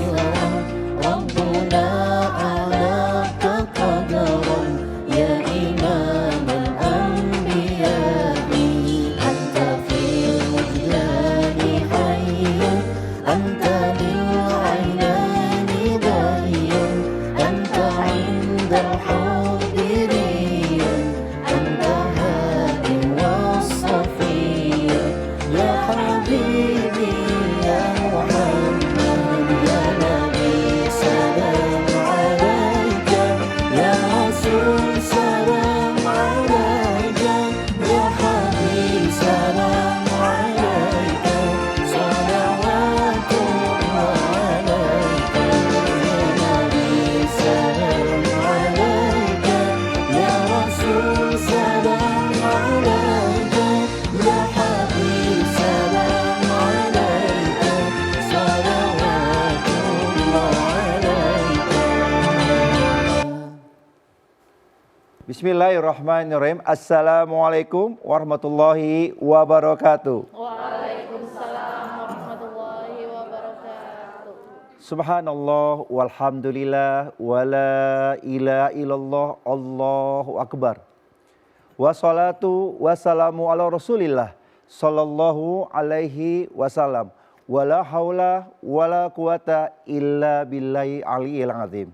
سرا ربنا أعلاك قدرا يا إمام الأنبياء أنت في الوجدان حي أنت بالعينين بهي أنت عند الحب ري أنت هادي والصفي يا حبيبي يا محمد يا نبي سلام عليك يا رسول سلام عليك يا حبيب سلام عليك صلوات الله عليك يا نبي سلام عليك يا رسول سلام عليك يا حبيب سلام عليك صلوات الله عليك. Bismillahirrahmanirrahim. Assalamualaikum warahmatullahi wabarakatuh. Waalaikumsalam warahmatullahi wabarakatuh. Subhanallah walhamdulillah wala ilaha illallah Allahu akbar. Wassalatu wassalamu ala rasulillah sallallahu alaihi wasallam. Wala haula wala quwata illa billahi aliyil azim.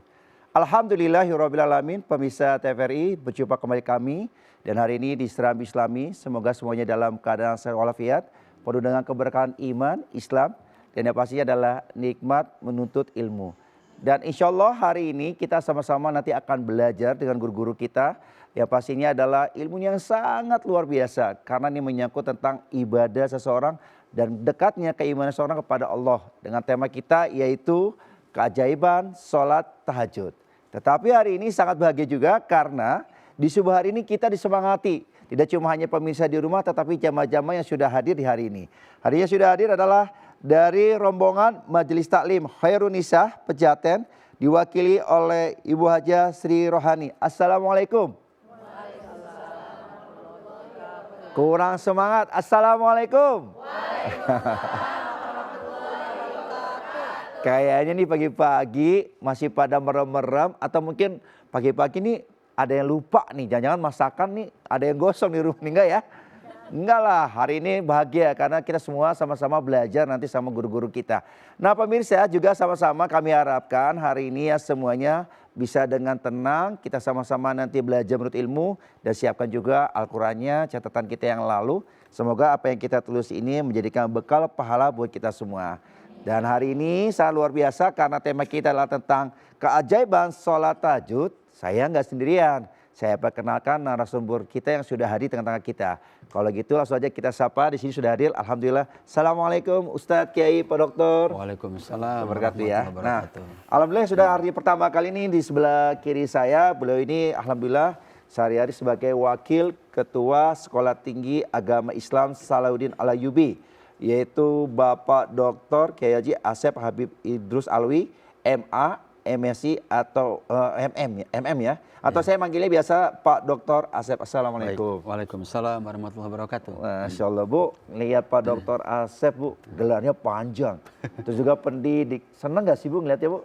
Alhamdulillahirabbil alamin. Pemirsa TVRI, berjumpa kembali kami dan hari ini di Serambi Islami. Semoga semuanya dalam keadaan sehat walafiat, penuh dengan keberkahan iman, Islam, dan yang pastinya adalah nikmat menuntut ilmu. Dan insya Allah hari ini kita sama-sama nanti akan belajar dengan guru-guru kita. Yang pastinya adalah ilmu yang sangat luar biasa. Karena ini menyangkut tentang ibadah seseorang dan dekatnya keimanan seseorang kepada Allah. Dengan tema kita yaitu keajaiban sholat tahajud. Tetapi hari ini sangat bahagia juga karena di subuh hari ini kita disemangati. Tidak cuma hanya pemirsa di rumah tetapi jamaah-jamaah yang sudah hadir di hari ini. Hari yang sudah hadir adalah dari rombongan Majelis Taklim Khairun Nisa Pejaten diwakili oleh Ibu Hajah Sri Rohani. Assalamualaikum. Kurang semangat. Assalamualaikum. Kayaknya nih pagi-pagi masih pada merem-merem atau mungkin pagi-pagi nih ada yang lupa nih. Jangan-jangan masakan nih ada yang gosong di rumah nih, enggak ya? Enggak lah, hari ini bahagia karena kita semua sama-sama belajar nanti sama guru-guru kita. Nah pemirsa juga sama-sama kami harapkan hari ini ya semuanya bisa dengan tenang. Kita sama-sama nanti belajar menurut ilmu dan siapkan juga Al-Qurannya, catatan kita yang lalu. Semoga apa yang kita tulis ini menjadikan bekal pahala buat kita semua. Dan hari ini sangat luar biasa karena tema kita adalah tentang keajaiban sholat tahajud. Saya nggak sendirian. Saya perkenalkan narasumber kita yang sudah hadir di tengah-tengah kita. Kalau gitu langsung aja kita sapa. Di sini sudah hadir. Alhamdulillah. Assalamualaikum Ustadz Kiai Pak Dokter. Waalaikumsalam Wabarakatuh ya. warahmatullahi Nah, wabarakatuh. alhamdulillah sudah hari pertama kali ini di sebelah kiri saya. Beliau ini alhamdulillah sehari-hari sebagai wakil ketua Sekolah Tinggi Agama Islam Salahuddin Al-Ayyubi, yaitu Bapak Dr. Kiai Haji Asep Habib Idrus Alwi, MA, MSc atau MM ya. Atau saya manggilnya biasa Pak Dr. Asep. Assalamualaikum. Waalaikumsalam warahmatullahi wabarakatuh. Masya Allah Bu, lihat Pak Dr. Asep Bu, gelarnya panjang. Terus juga pendidik. Seneng gak sih Bu ngeliatnya Bu?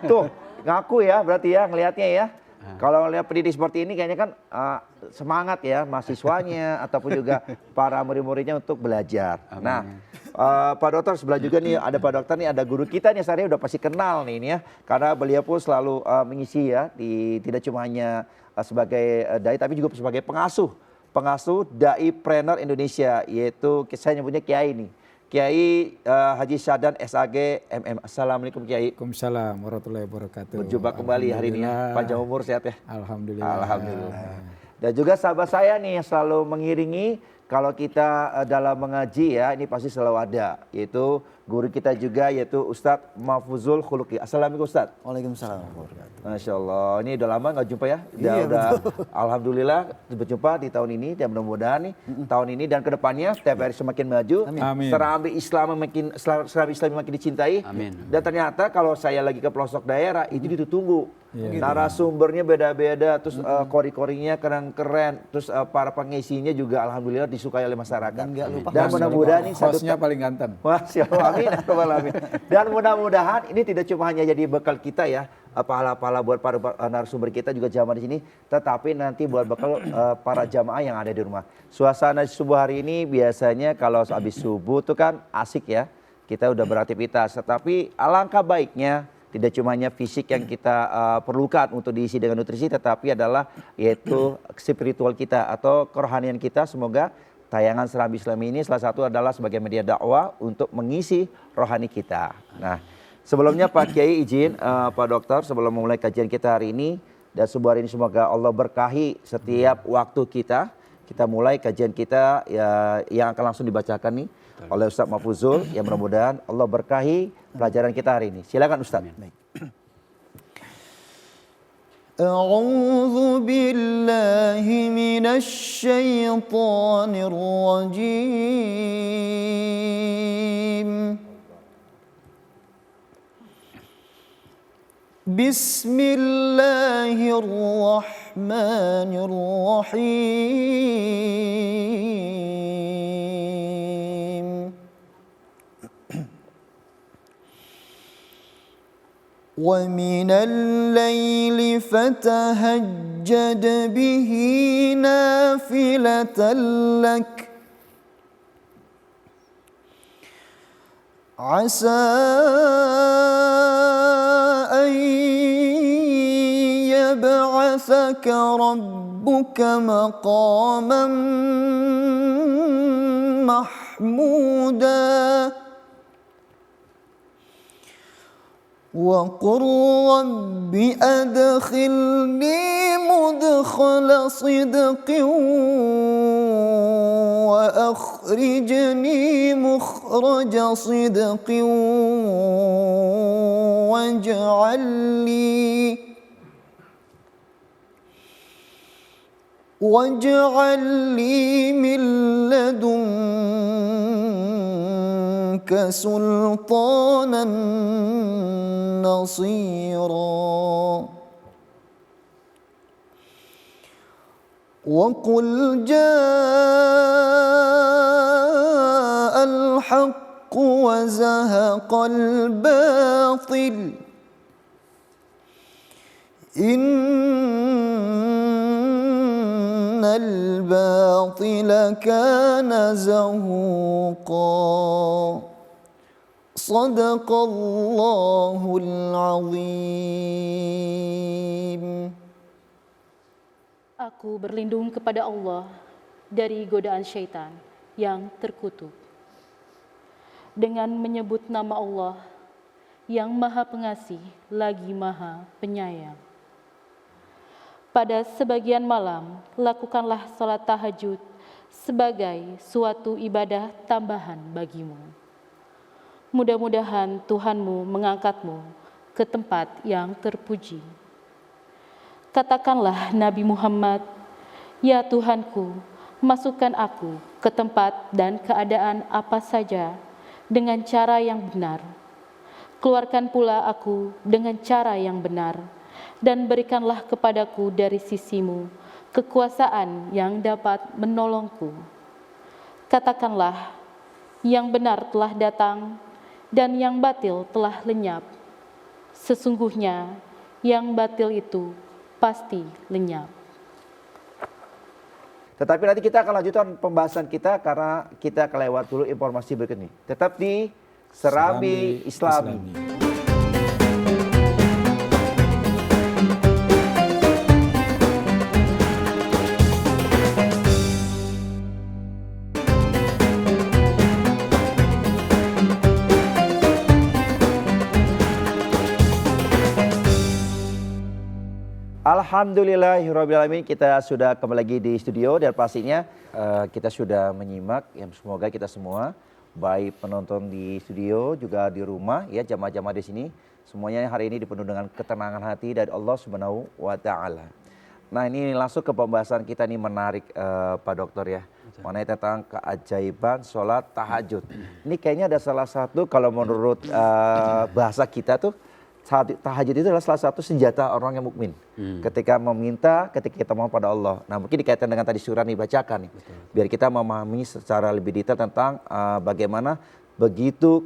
Tuh, ngaku ya berarti ya ngelihatnya ya. Kalau lihat pendidik seperti ini kayaknya kan semangat ya mahasiswanya ataupun juga para murid-muridnya untuk belajar. Amin. Nah Pak Dokter sebelah juga nih ada Pak Dokter nih, ada guru kita nih sehari udah pasti kenal nih ini ya. Karena beliau pun selalu mengisi ya, tidak cuma hanya sebagai dai tapi juga sebagai pengasuh dai trainer Indonesia, yaitu saya nyebutnya Kiai nih. Kiai Haji Syadan SAG MM. Assalamualaikum Kiai. Waalaikumsalam warahmatullahi wabarakatuh. Berjumpa kembali hari ini ya. Panjang umur sehat ya. Alhamdulillah. Alhamdulillah. Dan juga sahabat saya nih yang selalu mengiringi kalau kita dalam mengaji ya, ini pasti selalu ada, yaitu guru kita juga yaitu Ustadz Mahfuzul Khuluqi. Assalamualaikum Ustadz. Waalaikumsalam warahmatullahi wabarakatuh. Masya Allah, ini udah lama nggak jumpa ya? Iya, betul. Alhamdulillah berjumpa di tahun ini dan mudah-mudahan nih tahun ini dan kedepannya setiap hari semakin maju. Amin. Serambi Islam makin dicintai. Amin. Dan ternyata kalau saya lagi ke pelosok daerah itu ditunggu. Narasumbernya beda-beda, terus kori-korinya keren-keren, terus para pengisinya juga alhamdulillah disukai oleh masyarakat. Dan nggak lupa Dan mudah-mudahan ini satu Hostnya paling ganteng. Masya Allah, amin, ya rabbal alamin. Dan mudah-mudahan ini tidak cuma hanya jadi bekal kita ya, pahala-pahala buat para narasumber kita juga jamaah di sini, tetapi nanti buat bekal para jamaah yang ada di rumah. Suasana subuh hari ini biasanya kalau habis subuh tuh kan asik ya, kita udah beraktivitas. Tetapi alangkah baiknya tidak cuma hanya fisik yang kita perlukan untuk diisi dengan nutrisi, tetapi adalah yaitu spiritual kita atau kerohanian kita. Semoga tayangan Serambi Islam ini salah satu adalah sebagai media dakwah untuk mengisi rohani kita. Nah, sebelumnya Pak Kiai izin Pak Dokter sebelum memulai kajian kita hari ini dan subuh hari ini semoga Allah berkahi setiap waktu kita. Kita mulai kajian kita ya, yang akan langsung dibacakan nih oleh Ustadz Mahfuzul, yang mudah-mudahan Allah berkahi pelajaran kita hari ini. Silakan Ustadz. أعوذ بالله من الشيطان الرجيم بسم الله الرحمن الرحيم ومن الليل فتهجد به نافلة لك عسى أن يبعثك ربك مقاما محمودا وقل رب أدخلني مدخل صدق وأخرجني مخرج صدق واجعل لي من لدنك سلطانا نصيرا وقل جاء الحق وزهق الباطل إن الباطل كان زهوقا صدق الله العظيم. Aku berlindung kepada Allah dari godaan syaitan yang terkutuk. Dengan menyebut nama Allah yang Maha Pengasih lagi Maha Penyayang. Pada sebagian malam, lakukanlah salat tahajud sebagai suatu ibadah tambahan bagimu. Mudah-mudahan Tuhanmu mengangkatmu ke tempat yang terpuji. Katakanlah Nabi Muhammad, "Ya Tuhanku, masukkan aku ke tempat dan keadaan apa saja dengan cara yang benar. Keluarkan pula aku dengan cara yang benar, dan berikanlah kepadaku dari sisimu kekuasaan yang dapat menolongku." Katakanlah, yang benar telah datang dan yang batil telah lenyap. Sesungguhnya yang batil itu pasti lenyap. Tetapi nanti kita akan lanjutkan pembahasan kita karena kita akan lewat dulu informasi berikut ini. Tetap di Serambi Islami. Alhamdulillahirrahmanirrahim, kita sudah kembali lagi di studio dan pastinya kita sudah menyimak ya, semoga kita semua baik penonton di studio juga di rumah ya, jamaah-jamaah di sini semuanya hari ini dipenuhi dengan ketenangan hati dari Allah Subhanahu wa taala. Nah, ini langsung ke pembahasan kita nih menarik Pak Dokter ya. Mengenai tentang keajaiban sholat tahajud. Ini kayaknya ada salah satu kalau menurut bahasa kita tuh tahajud itu adalah salah satu senjata orang yang mukmin. Ketika meminta, ketika kita mohon pada Allah. Nah, mungkin dikaitkan dengan tadi surah nih bacakan nih. Biar kita memahami secara lebih detail tentang bagaimana begitu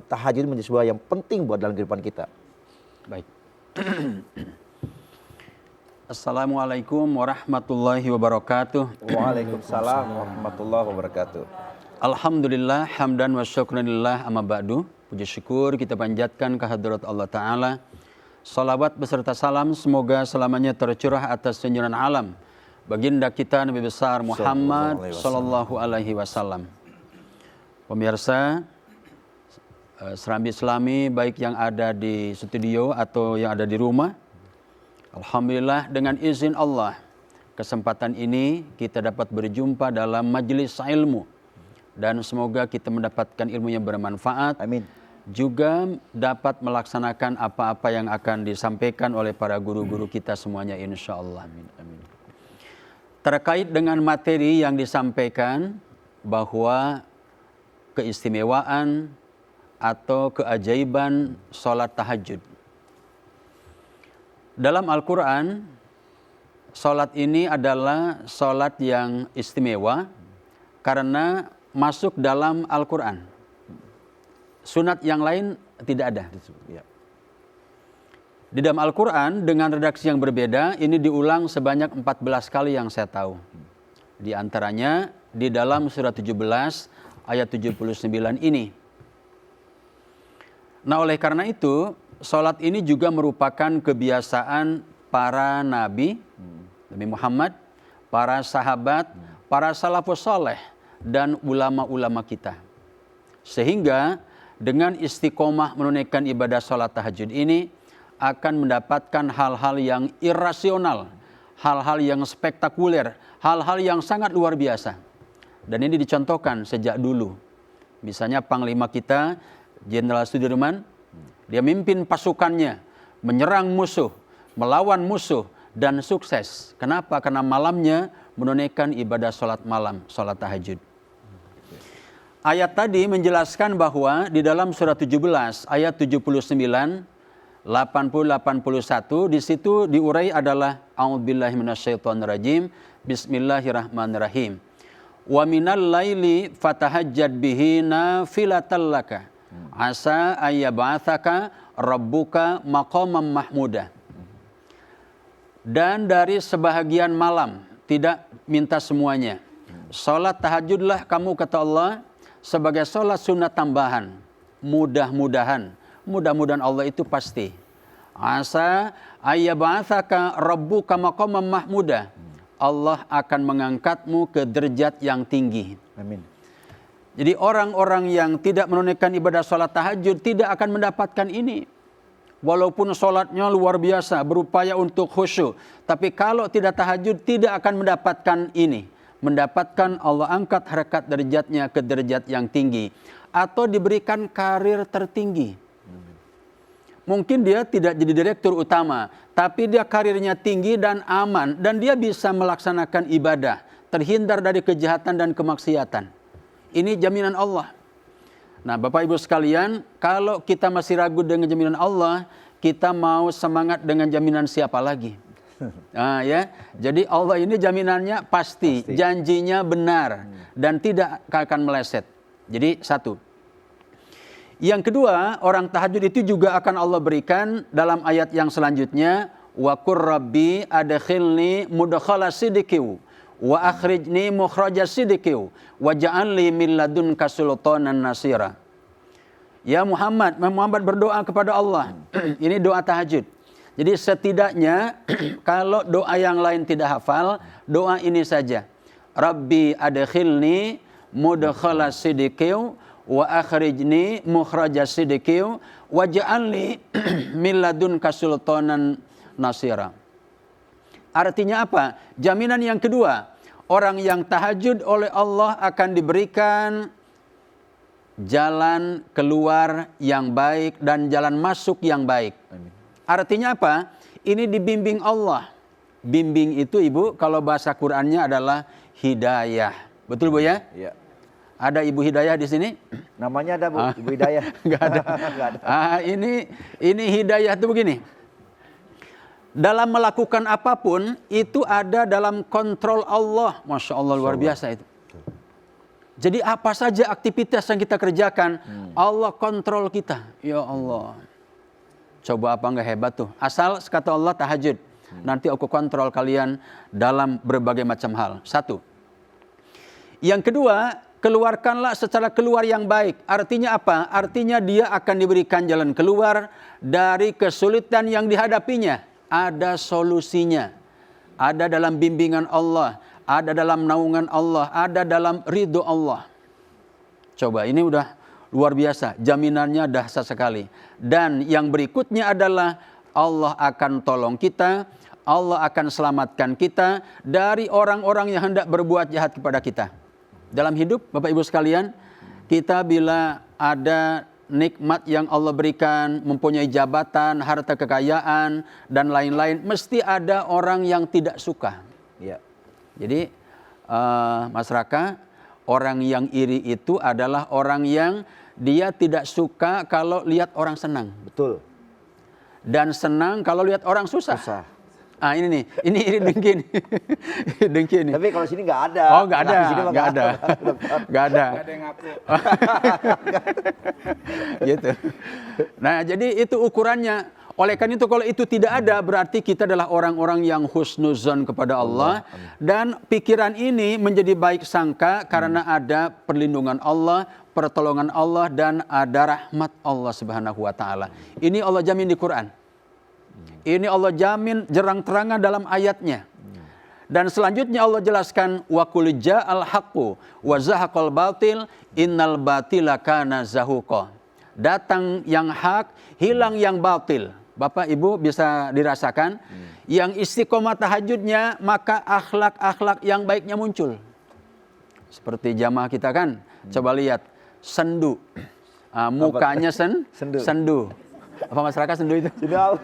tahajud menjadi sebuah yang penting buat dalam kehidupan kita. Baik. Assalamualaikum warahmatullahi wabarakatuh. Waalaikumsalam warahmatullahi wabarakatuh. Alhamdulillah, hamdan wa syukranillah, amma ba'du. Puji syukur kita panjatkan kehadirat Allah Ta'ala. Salawat beserta salam semoga selamanya tercurah atas junjungan alam baginda kita Nabi besar Muhammad sallallahu alaihi wasallam. Pemirsa Serambi Islami baik yang ada di studio atau yang ada di rumah. Alhamdulillah dengan izin Allah kesempatan ini kita dapat berjumpa dalam majelis ilmu dan semoga kita mendapatkan ilmu yang bermanfaat. Amin. Juga dapat melaksanakan apa-apa yang akan disampaikan oleh para guru-guru kita semuanya insya Allah. Amin. Amin. Terkait dengan materi yang disampaikan bahwa keistimewaan atau keajaiban sholat tahajud. Dalam Al-Quran, sholat ini adalah sholat yang istimewa karena masuk dalam Al-Quran. Sunat yang lain tidak ada. Di dalam Al-Quran dengan redaksi yang berbeda, ini diulang sebanyak 14 kali yang saya tahu. Di antaranya di dalam surah 17 ayat 79 ini. Nah oleh karena itu, sholat ini juga merupakan kebiasaan para nabi, Nabi Muhammad, para sahabat, para salafus saleh, dan ulama-ulama kita. Sehingga dengan istiqomah menunaikan ibadah sholat tahajud ini akan mendapatkan hal-hal yang irasional, hal-hal yang spektakuler, hal-hal yang sangat luar biasa. Dan ini dicontohkan sejak dulu. Misalnya Panglima kita, Jenderal Sudirman, dia mimpin pasukannya, menyerang musuh, melawan musuh, dan sukses. Kenapa? Karena malamnya menunaikan ibadah sholat malam, sholat tahajud. Ayat tadi menjelaskan bahwa di dalam surah 17 ayat 79, 80, 81 di situ diurai adalah A'udzubillahi minasyaitonirrajim, Bismillahirrahmanirrahim. Wa minal laili fatahajjad bihi nafilatan laka. Asa ayyab'atsaka rabbuka maqaman mahmuda. Dan dari sebahagian malam, tidak minta semuanya. Salat tahajudlah kamu kata Allah sebagai salat sunat tambahan. Mudah-mudahan Allah itu pasti. Asa ayyab'atsaka rabbuka maqaman mahmuda. Allah akan mengangkatmu ke derajat yang tinggi. Amin. Jadi orang-orang yang tidak menunaikan ibadah sholat tahajud tidak akan mendapatkan ini. Walaupun sholatnya luar biasa, berupaya untuk khusyuk. Tapi kalau tidak tahajud tidak akan mendapatkan ini. Mendapatkan Allah angkat harkat derajatnya ke derajat yang tinggi. Atau diberikan karir tertinggi. Mungkin dia tidak jadi direktur utama. Tapi dia karirnya tinggi dan aman. Dan dia bisa melaksanakan ibadah. Terhindar dari kejahatan dan kemaksiatan. Ini jaminan Allah. Nah, Bapak Ibu sekalian, kalau kita masih ragu dengan jaminan Allah, kita mau semangat dengan jaminan siapa lagi? Nah, ya. Jadi Allah ini jaminannya pasti. Janjinya benar dan tidak akan meleset. Jadi satu. Yang kedua, orang tahajud itu juga akan Allah berikan dalam ayat yang selanjutnya, wa qur rabbi adkhilni mudkhala sidqiu wa akhrijni mukhraja sidqiu wa ja'alni min ladunka sultanan nasira. Ya Muhammad berdoa kepada Allah. Ini doa tahajud. Jadi setidaknya kalau doa yang lain tidak hafal, doa ini saja. Rabbi adkhilni mudkhala sidqiu wa akhrijni mukhraja sidqiu wa ja'alni min ladunka sultanan nasira. Artinya apa? Jaminan yang kedua, orang yang tahajud oleh Allah akan diberikan jalan keluar yang baik dan jalan masuk yang baik. Amin. Artinya apa? Ini dibimbing Allah. Bimbing itu Ibu, kalau bahasa Qur'annya adalah hidayah. Betul Bu ya? Iya. Ada Ibu Hidayah di sini? Namanya ada Bu, Ibu Hidayah. Enggak ada. Nggak ada. Ini hidayah itu begini. Dalam melakukan apapun itu ada dalam kontrol Allah. Masya Allah, luar biasa itu. Jadi apa saja aktivitas yang kita kerjakan, Allah kontrol kita. Ya Allah. Coba apa enggak hebat tuh. Asal kata Allah tahajud. Nanti aku kontrol kalian dalam berbagai macam hal. Satu. Yang kedua, keluarkanlah secara keluar yang baik. Artinya apa? Artinya dia akan diberikan jalan keluar dari kesulitan yang dihadapinya. Ada solusinya. Ada dalam bimbingan Allah. Ada dalam naungan Allah. Ada dalam ridho Allah. Coba, ini udah luar biasa. Jaminannya dahsyat sekali. Dan yang berikutnya adalah Allah akan tolong kita. Allah akan selamatkan kita dari orang-orang yang hendak berbuat jahat kepada kita. Dalam hidup, Bapak Ibu sekalian, kita bila ada nikmat yang Allah berikan, mempunyai jabatan, harta kekayaan, dan lain-lain, mesti ada orang yang tidak suka. Iya. Jadi, masyarakat, orang yang iri itu adalah orang yang dia tidak suka kalau lihat orang senang. Betul. Dan senang kalau lihat orang susah. Susah. Ah, ini nih, ini iri dengki nih. Dengki nih. Tapi kalau sini nggak ada. Oh, nggak ada, Nah, di sini mah nggak ada, nggak ada. Ada yang ngaku. Gitu. Nah, jadi itu ukurannya. Oleh karena itu, kalau itu tidak ada, berarti kita adalah orang-orang yang husnuzon kepada Allah. Dan pikiran ini menjadi baik sangka karena ada perlindungan Allah, pertolongan Allah, dan ada rahmat Allah Subhanahu wa Ta'ala. Ini Allah jamin di Quran. Ini Allah jamin terang-terangan dalam ayatnya. Dan selanjutnya Allah jelaskan wa qul ja'al haqqu wa zahaqal batil innal batila kana zahuqa. Datang yang hak, hilang yang batil. Bapak Ibu bisa dirasakan, yang istiqomah tahajudnya maka akhlak-akhlak yang baiknya muncul. Seperti jamaah kita kan, coba lihat sendu. Mukanya sendu. Apa masyarakat sendu itu? Sudah.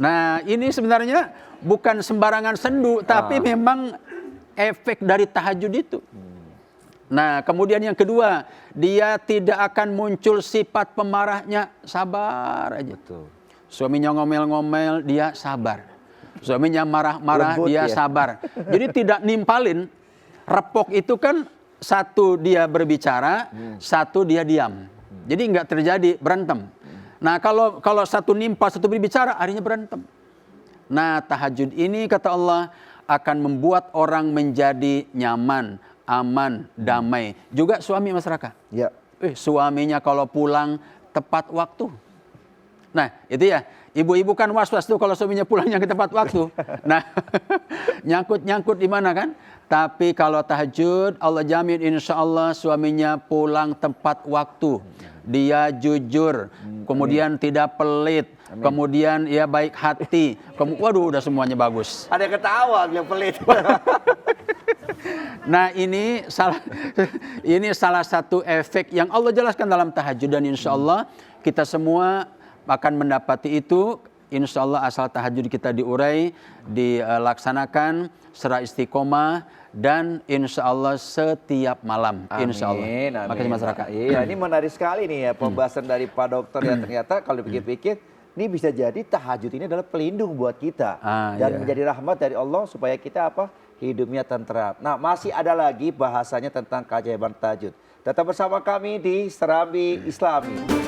Nah, ini sebenarnya bukan sembarangan sendu, tapi memang efek dari tahajud itu. Nah, kemudian yang kedua, dia tidak akan muncul sifat pemarahnya, sabar aja. Betul. Suaminya ngomel-ngomel, dia sabar. Suaminya marah-marah, Lembut, dia ya. sabar. Jadi tidak nimpalin. Repok itu kan satu dia berbicara, satu dia diam. Jadi nggak terjadi berantem. Nah, kalau satu nimpa, satu berbicara, akhirnya berantem. Nah, tahajud ini kata Allah akan membuat orang menjadi nyaman, aman, damai. Juga suami masyarakat. Ya. Suaminya kalau pulang tepat waktu. Nah, itu ya. Ibu-ibu kan was-was tuh kalau suaminya pulangnya ke tepat waktu. Nah, nyangkut-nyangkut di mana kan? Tapi kalau tahajud, Allah jamin insya Allah suaminya pulang tepat waktu. Dia jujur, kemudian tidak pelit, kemudian ya baik hati. Waduh, udah semuanya bagus. Ada yang ketawa yang pelit. Nah, ini salah satu efek yang Allah jelaskan dalam tahajud, dan insya Allah kita semua akan mendapati itu. Insya Allah asal tahajud kita diurai, dilaksanakan secara istiqomah, dan insya Allah setiap malam. Insya Allah. Amin. Makasih masyarakat. Iya, ini menarik sekali nih ya pembahasan dari Pak Dokter yang ternyata kalau dipikir-pikir ini bisa jadi tahajud ini adalah pelindung buat kita dan Iya. menjadi rahmat dari Allah supaya kita hidupnya tentram. Nah, masih ada lagi bahasanya tentang keajaiban tahajud. Tetap bersama kami di Serambi Islami.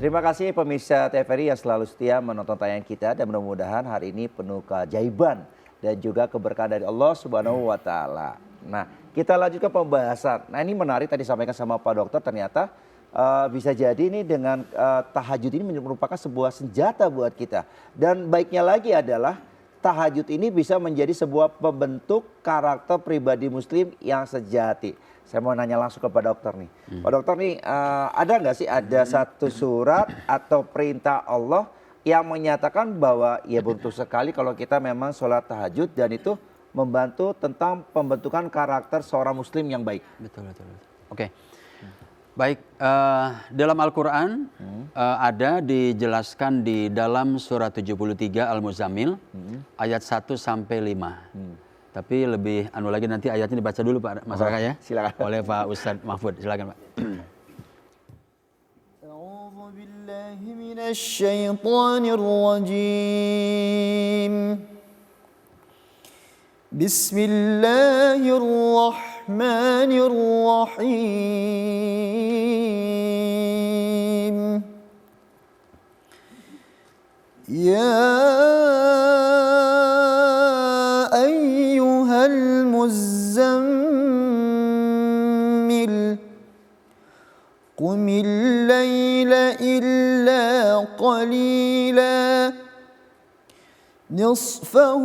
Terima kasih pemirsa TVRI yang selalu setia menonton tayangan kita, dan mudah-mudahan hari ini penuh keajaiban dan juga keberkahan dari Allah Subhanahu wa Ta'ala. Nah, kita lanjutkan pembahasan. Nah, ini menarik tadi disampaikan sama Pak Dokter, ternyata bisa jadi ini dengan tahajud ini merupakan sebuah senjata buat kita. Dan baiknya lagi adalah tahajud ini bisa menjadi sebuah pembentuk karakter pribadi muslim yang sejati. Saya mau nanya langsung ke Pak Dokter nih. Pak Dokter nih, ada nggak sih ada satu surat atau perintah Allah yang menyatakan bahwa ya beruntung sekali kalau kita memang sholat tahajud dan itu membantu tentang pembentukan karakter seorang muslim yang baik. Betul. Oke. Baik, dalam Al-Quran ada dijelaskan di dalam surat 73 Al-Muzammil ayat 1 sampai 5. Tapi lebih lagi nanti ayatnya dibaca dulu Pak Mas Raka ya. Silakan. Oleh Pak Ustadz Mahfud. Silakan Pak. أعوذ بالله من الشيطان الرجيم بسم الله الرحمن الرحيم يا أيها المزمل قم الليل إلا قليلا نصفه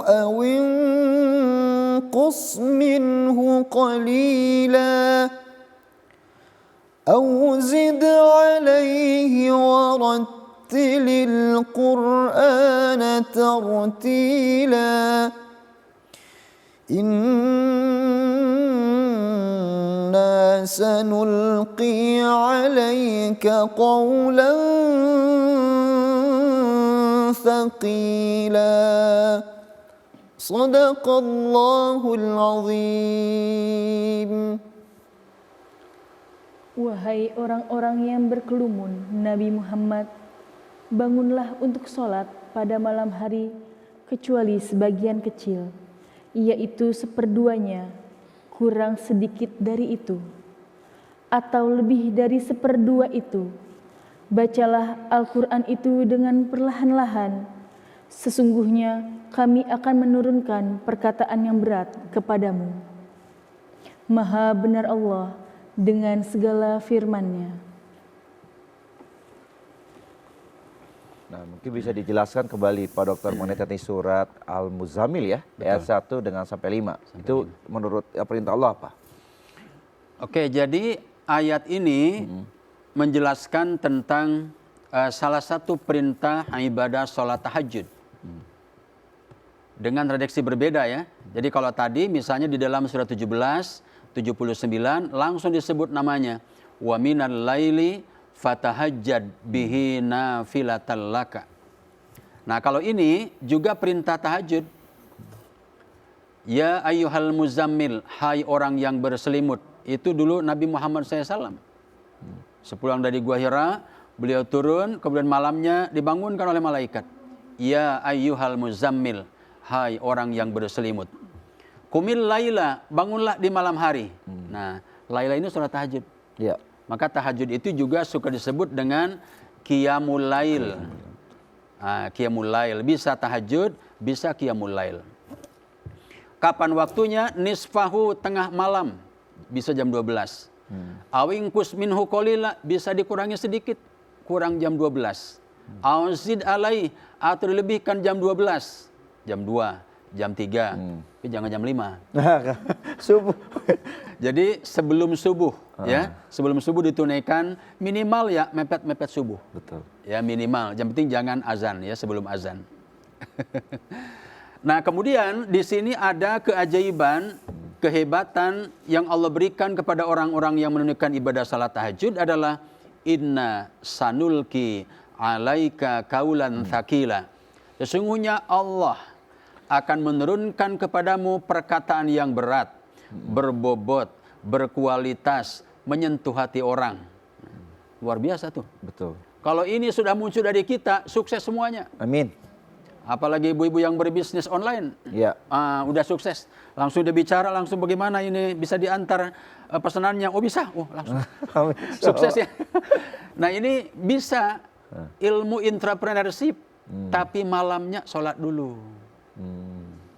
أو انقص منه قليلا أو زد عليه ورتل القرآن ترتيلا إنا سنلقي عليك قولا ثقيلا صدق الله العظيم. Wahai orang-orang yang berkerumun, Nabi Muhammad, bangunlah untuk sholat pada malam hari kecuali sebagian kecil, yaitu seperduanya, kurang sedikit dari itu, atau lebih dari seperdua itu. Bacalah Al-Quran itu dengan perlahan-lahan. Sesungguhnya kami akan menurunkan perkataan yang berat kepadamu. Maha benar Allah dengan segala firman-Nya. Nah, mungkin bisa dijelaskan kembali Pak Dokter mengenai teknis surat Al-Muzammil ya, ayat 1 dengan sampai 5. Itu menurut perintah Allah apa? Oke, jadi ayat ini menjelaskan tentang salah satu perintah ibadah sholat tahajud. Dengan redaksi berbeda ya. Jadi kalau tadi misalnya di dalam surat 17, 79 langsung disebut namanya. Wa minal laili fatahajjad bihi nafilatal laka. Nah kalau ini juga perintah tahajud. Ya ayyuhal muzammil, hai orang yang berselimut. Itu dulu Nabi Muhammad SAW. Sepulang dari Gua Hira, beliau turun, kemudian malamnya dibangunkan oleh malaikat. Ya ayyuhal muzammil, hai orang yang berselimut. Qumil laila, bangunlah di malam hari. Nah, laila ini sholat tahajud. Ya. Maka tahajud itu juga suka disebut dengan qiyamul lail. Qiyamul lail, bisa tahajud, bisa qiyamul lail. Kapan waktunya? Nisfahu, tengah malam, bisa jam 12. Awingkus minhu qalila, bisa dikurangi sedikit, kurang jam 12. Auzid alai, atau dilebihkan jam 12, jam 2. Jam 3, tapi jangan jam 5. Subuh. Jadi sebelum subuh, ya, sebelum subuh ditunaikan minimal ya mepet-mepet subuh. Betul. Ya minimal, yang penting jangan azan ya sebelum azan. Nah kemudian di sini ada keajaiban, kehebatan yang Allah berikan kepada orang-orang yang menunaikan ibadah salat tahajud adalah inna sanulki alaika kaulan thaqila. Sesungguhnya Allah akan menurunkan kepadamu perkataan yang berat, berbobot, berkualitas, menyentuh hati orang. Luar biasa tuh. Betul. Kalau ini sudah muncul dari kita, sukses semuanya. Amin. Apalagi ibu-ibu yang berbisnis online. Ya. Udah sukses. Langsung dia bicara, langsung bagaimana ini bisa diantar pesanannya. Oh bisa, oh langsung. Sukses ya. Nah ini bisa ilmu entrepreneurship, tapi malamnya sholat dulu.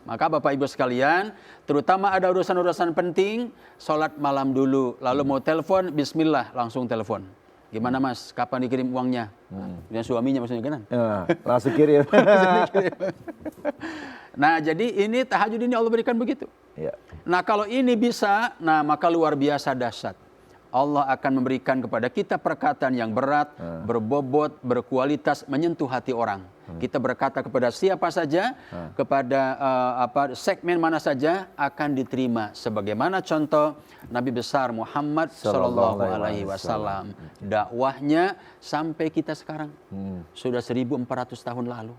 Maka Bapak Ibu sekalian, terutama ada urusan-urusan penting, sholat malam dulu. Lalu mau telepon, bismillah, langsung telepon. Gimana mas, kapan dikirim uangnya? Dan suaminya maksudnya kan? Ya, langsung kirim. Nah jadi ini tahajud ini Allah berikan begitu. Ya. Nah kalau ini bisa, nah maka luar biasa dahsyat. Allah akan memberikan kepada kita perkataan yang berat, berbobot, berkualitas, menyentuh hati orang. Kita berkata kepada siapa saja, kepada segmen mana saja akan diterima. Sebagaimana contoh Nabi besar Muhammad Sallallahu Alaihi Wasallam, dakwahnya sampai kita sekarang sudah 1400 tahun lalu.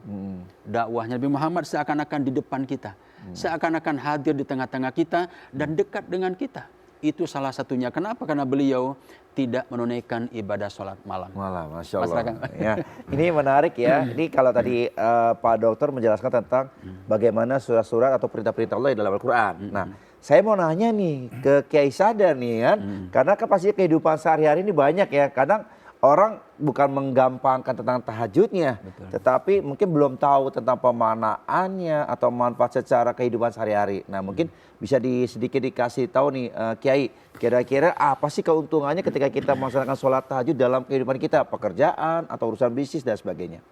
Dakwahnya Nabi Muhammad seakan-akan di depan kita, seakan-akan hadir di tengah-tengah kita dan dekat dengan kita. Itu salah satunya. Kenapa? Karena beliau tidak menunaikan ibadah sholat malam. Masya Allah. Ya, ini menarik ya. Ini kalau tadi Pak Dokter menjelaskan tentang bagaimana surat-surat atau perintah-perintah Allah di dalam Al-Quran. Nah, saya mau nanya nih ke Kiai Sadar nih kan. Karena kan pasti kehidupan sehari-hari ini banyak ya. Kadang orang bukan menggampangkan tentang tahajudnya, tetapi mungkin belum tahu tentang pemaknaannya atau manfaat secara kehidupan sehari-hari. Nah, mungkin bisa sedikit dikasih tahu nih Kiai, kira-kira apa sih keuntungannya ketika kita melaksanakan sholat tahajud dalam kehidupan kita, pekerjaan atau urusan bisnis dan sebagainya.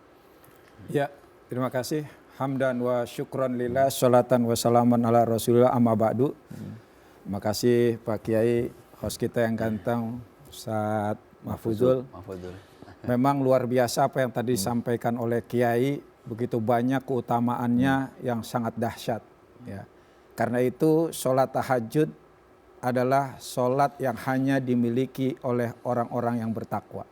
Ya, terima kasih. Hamdan wa syukron lillah, sholatan wa salaman ala rasulillah, amma ba'du. Terima kasih Pak Kiai, host kita yang ganteng, Ustaz Mahfuzul. Memang luar biasa apa yang tadi disampaikan oleh Kiai, begitu banyak keutamaannya yang sangat dahsyat. Ya. Karena itu sholat tahajud adalah sholat yang hanya dimiliki oleh orang-orang yang bertakwa.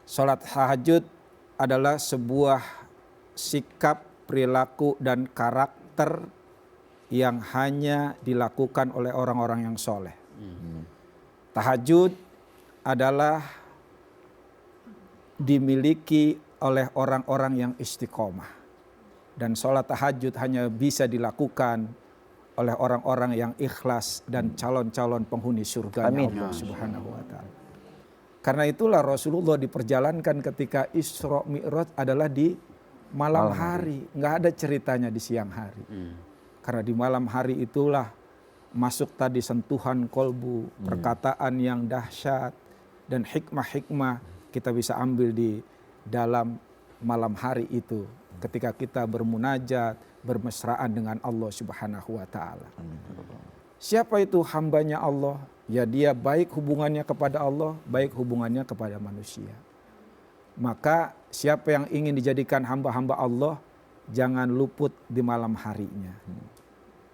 Sholat tahajud adalah sebuah sikap, perilaku, dan karakter yang hanya dilakukan oleh orang-orang yang soleh. Tahajud adalah dimiliki oleh orang-orang yang istiqomah. Dan sholat tahajud hanya bisa dilakukan oleh orang-orang yang ikhlas dan calon-calon penghuni surga Allah Subhanahu wa ta'ala. Karena itulah Rasulullah diperjalankan ketika Isra Mi'raj adalah di malam hari. Nggak ada ceritanya di siang hari. Karena di malam hari itulah masuk tadi sentuhan kolbu, perkataan yang dahsyat, dan hikmah-hikmah kita bisa ambil di dalam malam hari itu. Ketika kita bermunajat, bermesraan dengan Allah Subhanahu wa ta'ala. Siapa itu hambanya Allah? Ya dia baik hubungannya kepada Allah, baik hubungannya kepada manusia. Maka siapa yang ingin dijadikan hamba-hamba Allah, jangan luput di malam harinya.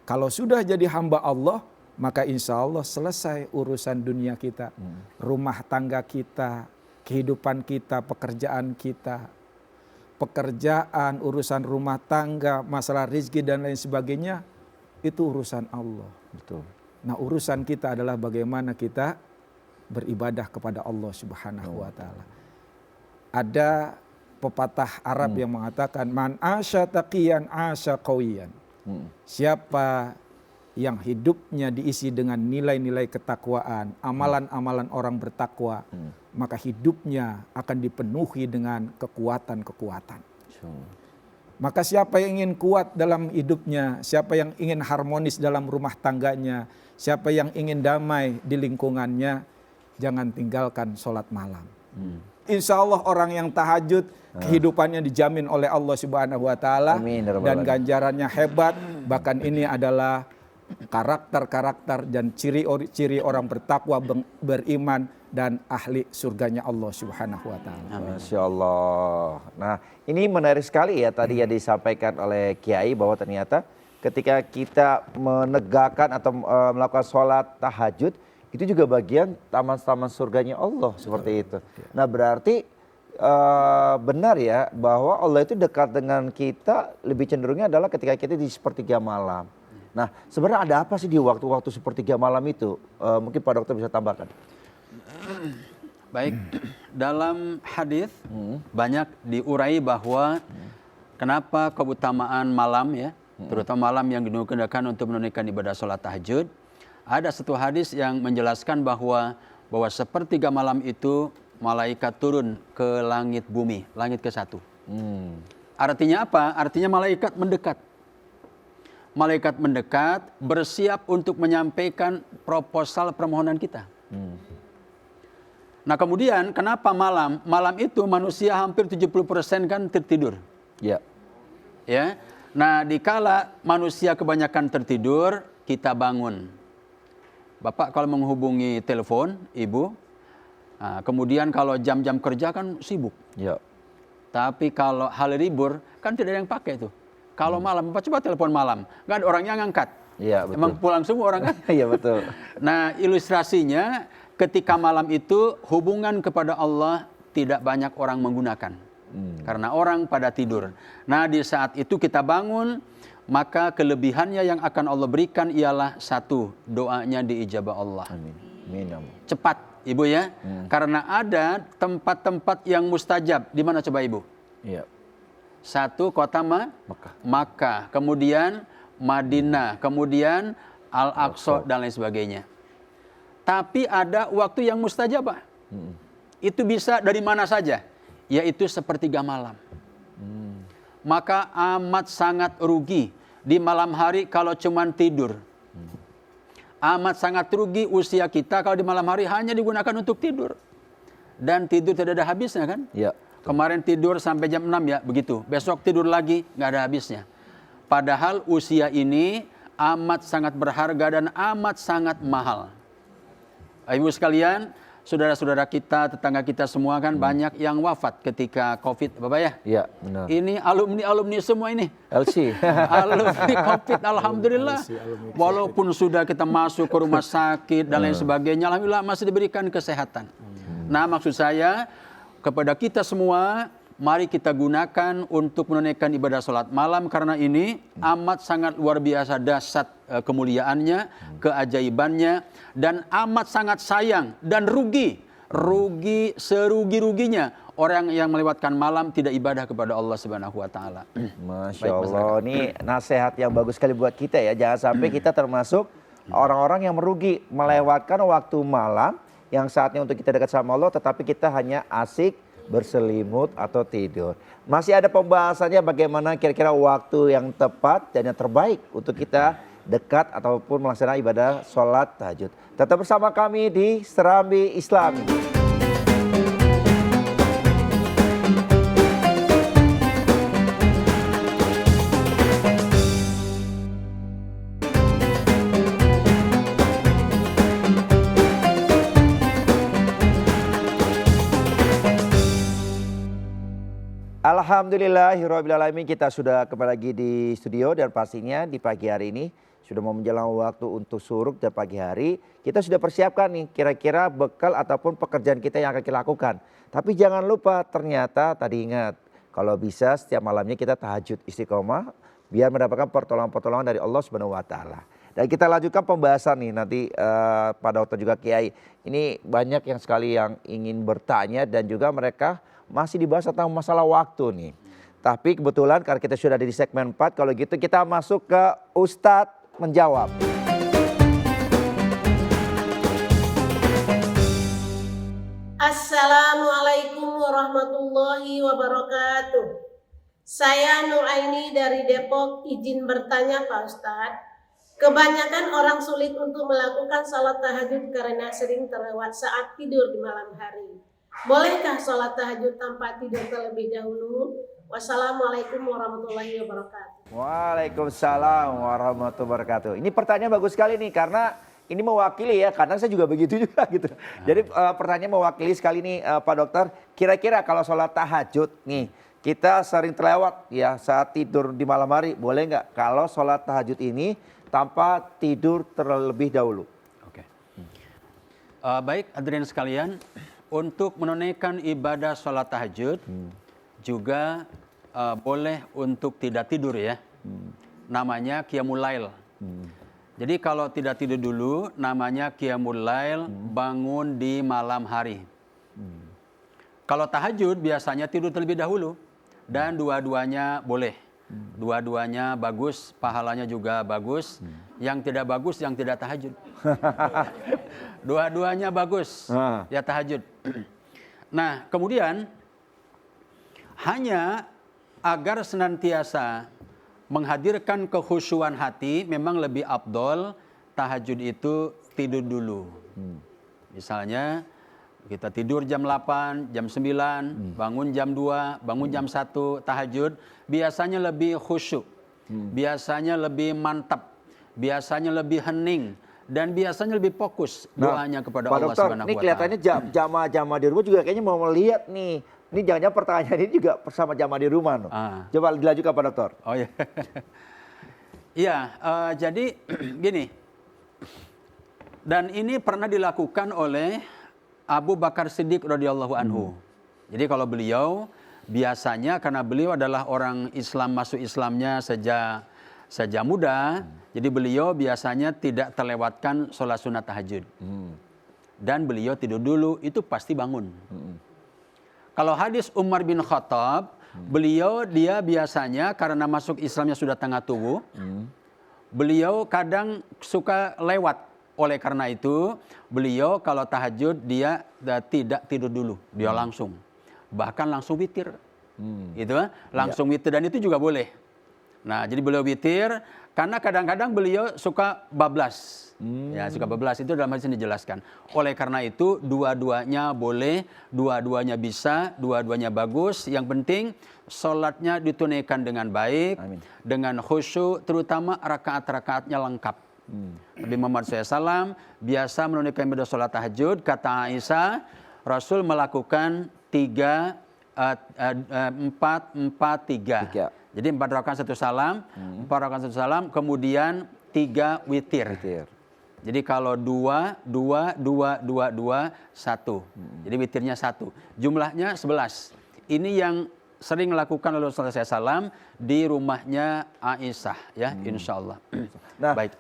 Kalau sudah jadi hamba Allah, maka insya Allah selesai urusan dunia kita, rumah tangga kita, kehidupan kita, pekerjaan kita. Pekerjaan, urusan rumah tangga, masalah rezeki dan lain sebagainya, itu urusan Allah. Betul. Nah, urusan kita adalah bagaimana kita beribadah kepada Allah Subhanahu wa ta'ala. Ada pepatah Arab yang mengatakan, man asya taqiyan asya qawiyan. Siapa yang hidupnya diisi dengan nilai-nilai ketakwaan, amalan-amalan orang bertakwa, maka hidupnya akan dipenuhi dengan kekuatan-kekuatan. Maka siapa yang ingin kuat dalam hidupnya, siapa yang ingin harmonis dalam rumah tangganya, siapa yang ingin damai di lingkungannya, jangan tinggalkan sholat malam. Insya Allah orang yang tahajud, kehidupannya dijamin oleh Allah Subhanahu wa ta'ala, dan ganjarannya hebat. Bahkan ini adalah karakter-karakter dan ciri orang bertakwa, beriman, dan ahli surganya Allah Subhanahu wa ta'ala. Masya Allah. Nah, ini menarik sekali ya tadi yang disampaikan oleh Kiai, bahwa ternyata ketika kita menegakkan atau melakukan sholat tahajud, itu juga bagian taman-taman surganya Allah, seperti itu. Nah, berarti benar ya bahwa Allah itu dekat dengan kita, lebih cenderungnya adalah ketika kita di sepertiga malam. Nah, sebenarnya ada apa sih di waktu-waktu sepertiga malam itu? Mungkin Pak Dokter bisa tambahkan. Baik, dalam hadis banyak diurai bahwa kenapa keutamaan malam ya, terutama malam yang digunakan untuk menunaikan ibadah sholat tahajud. Ada satu hadis yang menjelaskan bahwa sepertiga malam itu malaikat turun ke langit bumi, langit ke-1. Artinya apa? Artinya malaikat mendekat. Malaikat mendekat, bersiap untuk menyampaikan proposal permohonan kita. Nah, kemudian kenapa malam? Malam itu manusia hampir 70% kan tertidur. Ya. Ya. Nah, dikala manusia kebanyakan tertidur, kita bangun. Bapak kalau menghubungi telepon, Ibu, nah, kemudian kalau jam-jam kerja kan sibuk. Ya. Tapi kalau hari libur kan tidak ada yang pakai tuh. Kalau malam, coba telepon malam, nggak ada orang yang ngangkat. Iya, betul. Emang pulang semua orang kan? Iya, betul. Nah, ilustrasinya ketika malam itu hubungan kepada Allah tidak banyak orang menggunakan. Karena orang pada tidur. Nah, di saat itu kita bangun, maka kelebihannya yang akan Allah berikan ialah satu, doanya diijabah Allah. Amin. Amin. Cepat, Ibu ya. Karena ada tempat-tempat yang mustajab. Di mana coba Ibu? Iya. Satu, kota Mekah. Makkah, kemudian Madinah, kemudian Al-Aqsa dan lain sebagainya. Tapi ada waktu yang mustajabah. Itu bisa dari mana saja, yaitu sepertiga malam. Maka amat sangat rugi di malam hari kalau cuman tidur. Amat sangat rugi usia kita kalau di malam hari hanya digunakan untuk tidur. Dan tidur tidak ada habisnya kan? Iya. Kemarin tidur sampai jam 6 ya, begitu. Besok tidur lagi, nggak ada habisnya. Padahal usia ini amat sangat berharga dan amat sangat mahal. Ibu sekalian, saudara-saudara kita, tetangga kita semua kan banyak yang wafat ketika COVID, Bapak ya? Iya, benar. Ini alumni semua ini. LC. Alumni COVID, alhamdulillah. Walaupun sudah kita masuk ke rumah sakit dan lain sebagainya, alhamdulillah masih diberikan kesehatan. Nah, maksud saya kepada kita semua, mari kita gunakan untuk menunaikan ibadah sholat malam karena ini amat sangat luar biasa dahsyat kemuliaannya, keajaibannya, dan amat sangat sayang dan rugi serugi-ruginya orang yang melewatkan malam tidak ibadah kepada Allah Subhanahu wa taala. Masya Allah, ini nasihat yang bagus sekali buat kita ya. Jangan sampai kita termasuk orang-orang yang merugi melewatkan waktu malam yang saatnya untuk kita dekat sama Allah, tetapi kita hanya asik berselimut atau tidur. Masih ada pembahasannya bagaimana kira-kira waktu yang tepat dan yang terbaik untuk kita dekat ataupun melaksanakan ibadah sholat tahajud. Tetap bersama kami di Serambi Islami. Alhamdulillahirrahmanirrahim, kita sudah kembali lagi di studio dan pastinya di pagi hari ini sudah mau menjelang waktu untuk suruk dan pagi hari. Kita sudah persiapkan nih kira-kira bekal ataupun pekerjaan kita yang akan kita lakukan. Tapi jangan lupa ternyata tadi ingat kalau bisa setiap malamnya kita tahajud istiqomah biar mendapatkan pertolongan-pertolongan dari Allah Subhanahu wa taala. Dan kita lanjutkan pembahasan nih nanti Pak Dokter juga Kiai. Ini banyak yang sekali yang ingin bertanya dan juga mereka masih dibahas tentang masalah waktu nih. Tapi kebetulan karena kita sudah ada di segmen 4, kalau gitu kita masuk ke Ustadz menjawab. Assalamualaikum warahmatullahi wabarakatuh. Saya Nuraini dari Depok, izin bertanya Pak Ustadz. Kebanyakan orang sulit untuk melakukan salat tahajud karena sering terlewat saat tidur di malam hari. Bolehkah sholat tahajud tanpa tidur terlebih dahulu? Wassalamualaikum warahmatullahi wabarakatuh. Waalaikumsalam warahmatullahi wabarakatuh. Ini pertanyaan bagus sekali nih karena ini mewakili ya, kadang saya juga begitu juga gitu. Jadi pertanyaan mewakili sekali nih Pak Dokter. Kira-kira kalau sholat tahajud nih kita sering terlewat ya saat tidur di malam hari, boleh nggak kalau sholat tahajud ini tanpa tidur terlebih dahulu? Oke. Baik hadirin sekalian. Untuk menunaikan ibadah sholat tahajud juga boleh untuk tidak tidur ya. Namanya qiyamul lail. Jadi kalau tidak tidur dulu namanya qiyamul lail, bangun di malam hari. Kalau tahajud biasanya tidur terlebih dahulu dan dua-duanya boleh. Dua-duanya bagus, pahalanya juga bagus. Yang tidak bagus yang tidak tahajud. Dua-duanya bagus, ya tahajud. Nah, kemudian hanya agar senantiasa menghadirkan kekhusyuan hati, memang lebih afdol tahajud itu tidur dulu. Misalnya kita tidur jam 8, jam 9, bangun jam 2, bangun jam 1, tahajud, biasanya lebih khusyuk, biasanya lebih mantap, biasanya lebih hening, dan biasanya lebih fokus doanya kepada Allah Subhanahu wa taala. Ini kelihatannya jamaah-jamaah di rumah juga kayaknya mau melihat nih Ini jangan-jangan pertanyaan ini juga bersama jamaah di rumah. No? Coba dilanjutkan Pak Dokter. Oh iya. Iya, jadi gini. Dan ini pernah dilakukan oleh Abu Bakar Siddiq radhiyallahu anhu. Jadi kalau beliau biasanya karena beliau adalah orang Islam, masuk Islamnya sejak muda, jadi beliau biasanya tidak terlewatkan sholat sunat tahajud. Dan beliau tidur dulu, itu pasti bangun. Kalau hadis Umar bin Khattab, dia biasanya karena masuk Islamnya sudah tengah tubuh, beliau kadang suka lewat. Oleh karena itu, beliau kalau tahajud dia tidak tidur dulu, dia langsung. Bahkan langsung witir. Gitu, langsung witir, dan itu juga boleh. Nah, jadi beliau witir karena kadang-kadang beliau suka bablas. Ya, suka bablas, itu dalam hadis ini dijelaskan. Oleh karena itu, dua-duanya boleh, dua-duanya bisa, dua-duanya bagus. Yang penting sholatnya ditunaikan dengan baik, dengan khusyuk, terutama rakaat-rakaatnya lengkap. Nabi Muhammad SAW biasa menunaikan ibadah sholat tahajud. Kata Aisyah, Rasul melakukan 4-4-3. Jadi 4 rakaat 1 salam, 4 rakaat 1 salam, kemudian 3 witir. Jadi kalau 2, 2, 2, 2, 2, 1. Jadi witirnya 1. Jumlahnya 11. Ini yang sering lakukan oleh Rasulullah SAW di rumahnya Aisyah, ya, insya Allah. Nah, baik.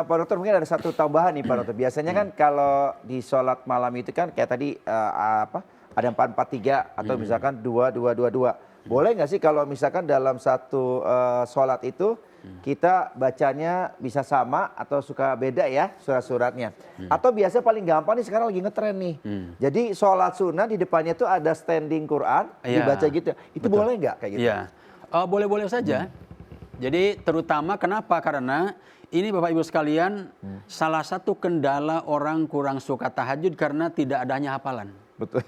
Pak Dokter, mungkin ada satu tambahan nih Pak Dokter. Biasanya kan kalau di sholat malam itu kan kayak tadi ada 4-4-3 atau misalkan 2-2-2-2. Boleh nggak sih kalau misalkan dalam satu sholat itu kita bacanya bisa sama atau suka beda ya surat-suratnya? Atau biasanya paling gampang nih sekarang lagi ngetren nih. Jadi sholat sunnah di depannya tuh ada standing Quran, dibaca gitu. Itu boleh nggak kayak gitu? Iya, boleh-boleh saja. Jadi terutama kenapa? Karena ini Bapak Ibu sekalian, salah satu kendala orang kurang suka tahajud karena tidak adanya hafalan. Betul.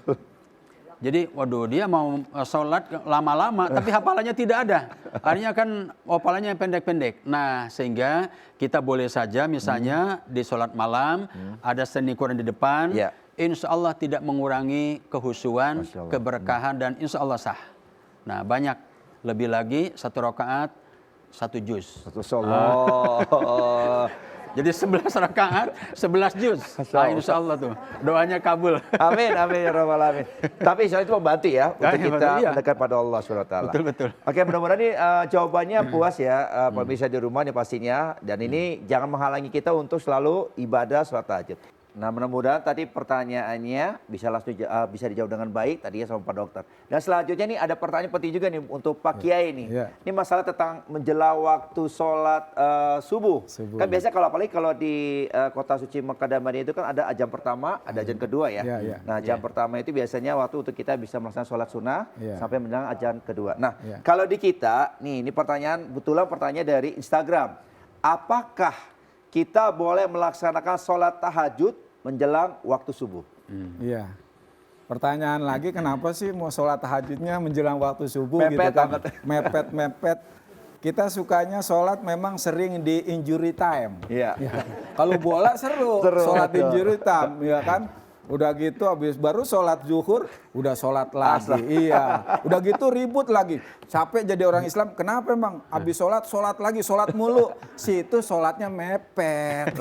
Jadi, waduh, dia mau sholat lama-lama, tapi hafalannya tidak ada. Artinya kan hafalannya pendek-pendek. Nah, sehingga kita boleh saja misalnya di sholat malam, ada standing Quran di depan, insya Allah tidak mengurangi kehusuan, keberkahan, dan insya Allah sah. Nah, banyak. Lebih lagi, 1 rakaat, 1 juz. Jadi 11 rakaat, 11 juz. Insya Allah tuh, doanya kabul. Amin, amin ya rabbal alamin. Tapi insya Allah itu membantu ya untuk kita mendekat pada Allah SWT. Betul. Oke, mudah-mudahan ini jawabannya puas ya pemirsa di rumah nih pastinya. Dan ini jangan menghalangi kita untuk selalu ibadah sholat tahajud. Nah, mudah-mudahan tadi pertanyaannya bisa dijawab dengan baik tadi ya sama Pak Dokter. Dan selanjutnya nih ada pertanyaan penting juga nih untuk Pak Kiai nih. Ini masalah tentang menjelang waktu sholat subuh. Kan biasanya apalagi kalau di kota suci Mekah dan Madinah itu kan ada azan pertama, ada azan kedua ya. Nah, azan pertama itu biasanya waktu untuk kita bisa melaksanakan sholat sunnah sampai menjelang azan kedua. Nah, kalau di kita nih, ini pertanyaan dari Instagram. Apakah kita boleh melaksanakan sholat tahajud menjelang waktu subuh? Iya. Pertanyaan lagi, kenapa sih mau sholat tahajudnya menjelang waktu subuh? Mepet gitu kan? banget. Mepet. Kita sukanya sholat memang sering di injury time. Iya. Kalau bola seru sholat injury time, ya kan? Udah gitu habis baru sholat zuhur, udah sholat lagi. Iya. Udah gitu ribut lagi. Capek jadi orang Islam. Kenapa emang? Habis sholat lagi, sholat mulu. Situ sholatnya mepet.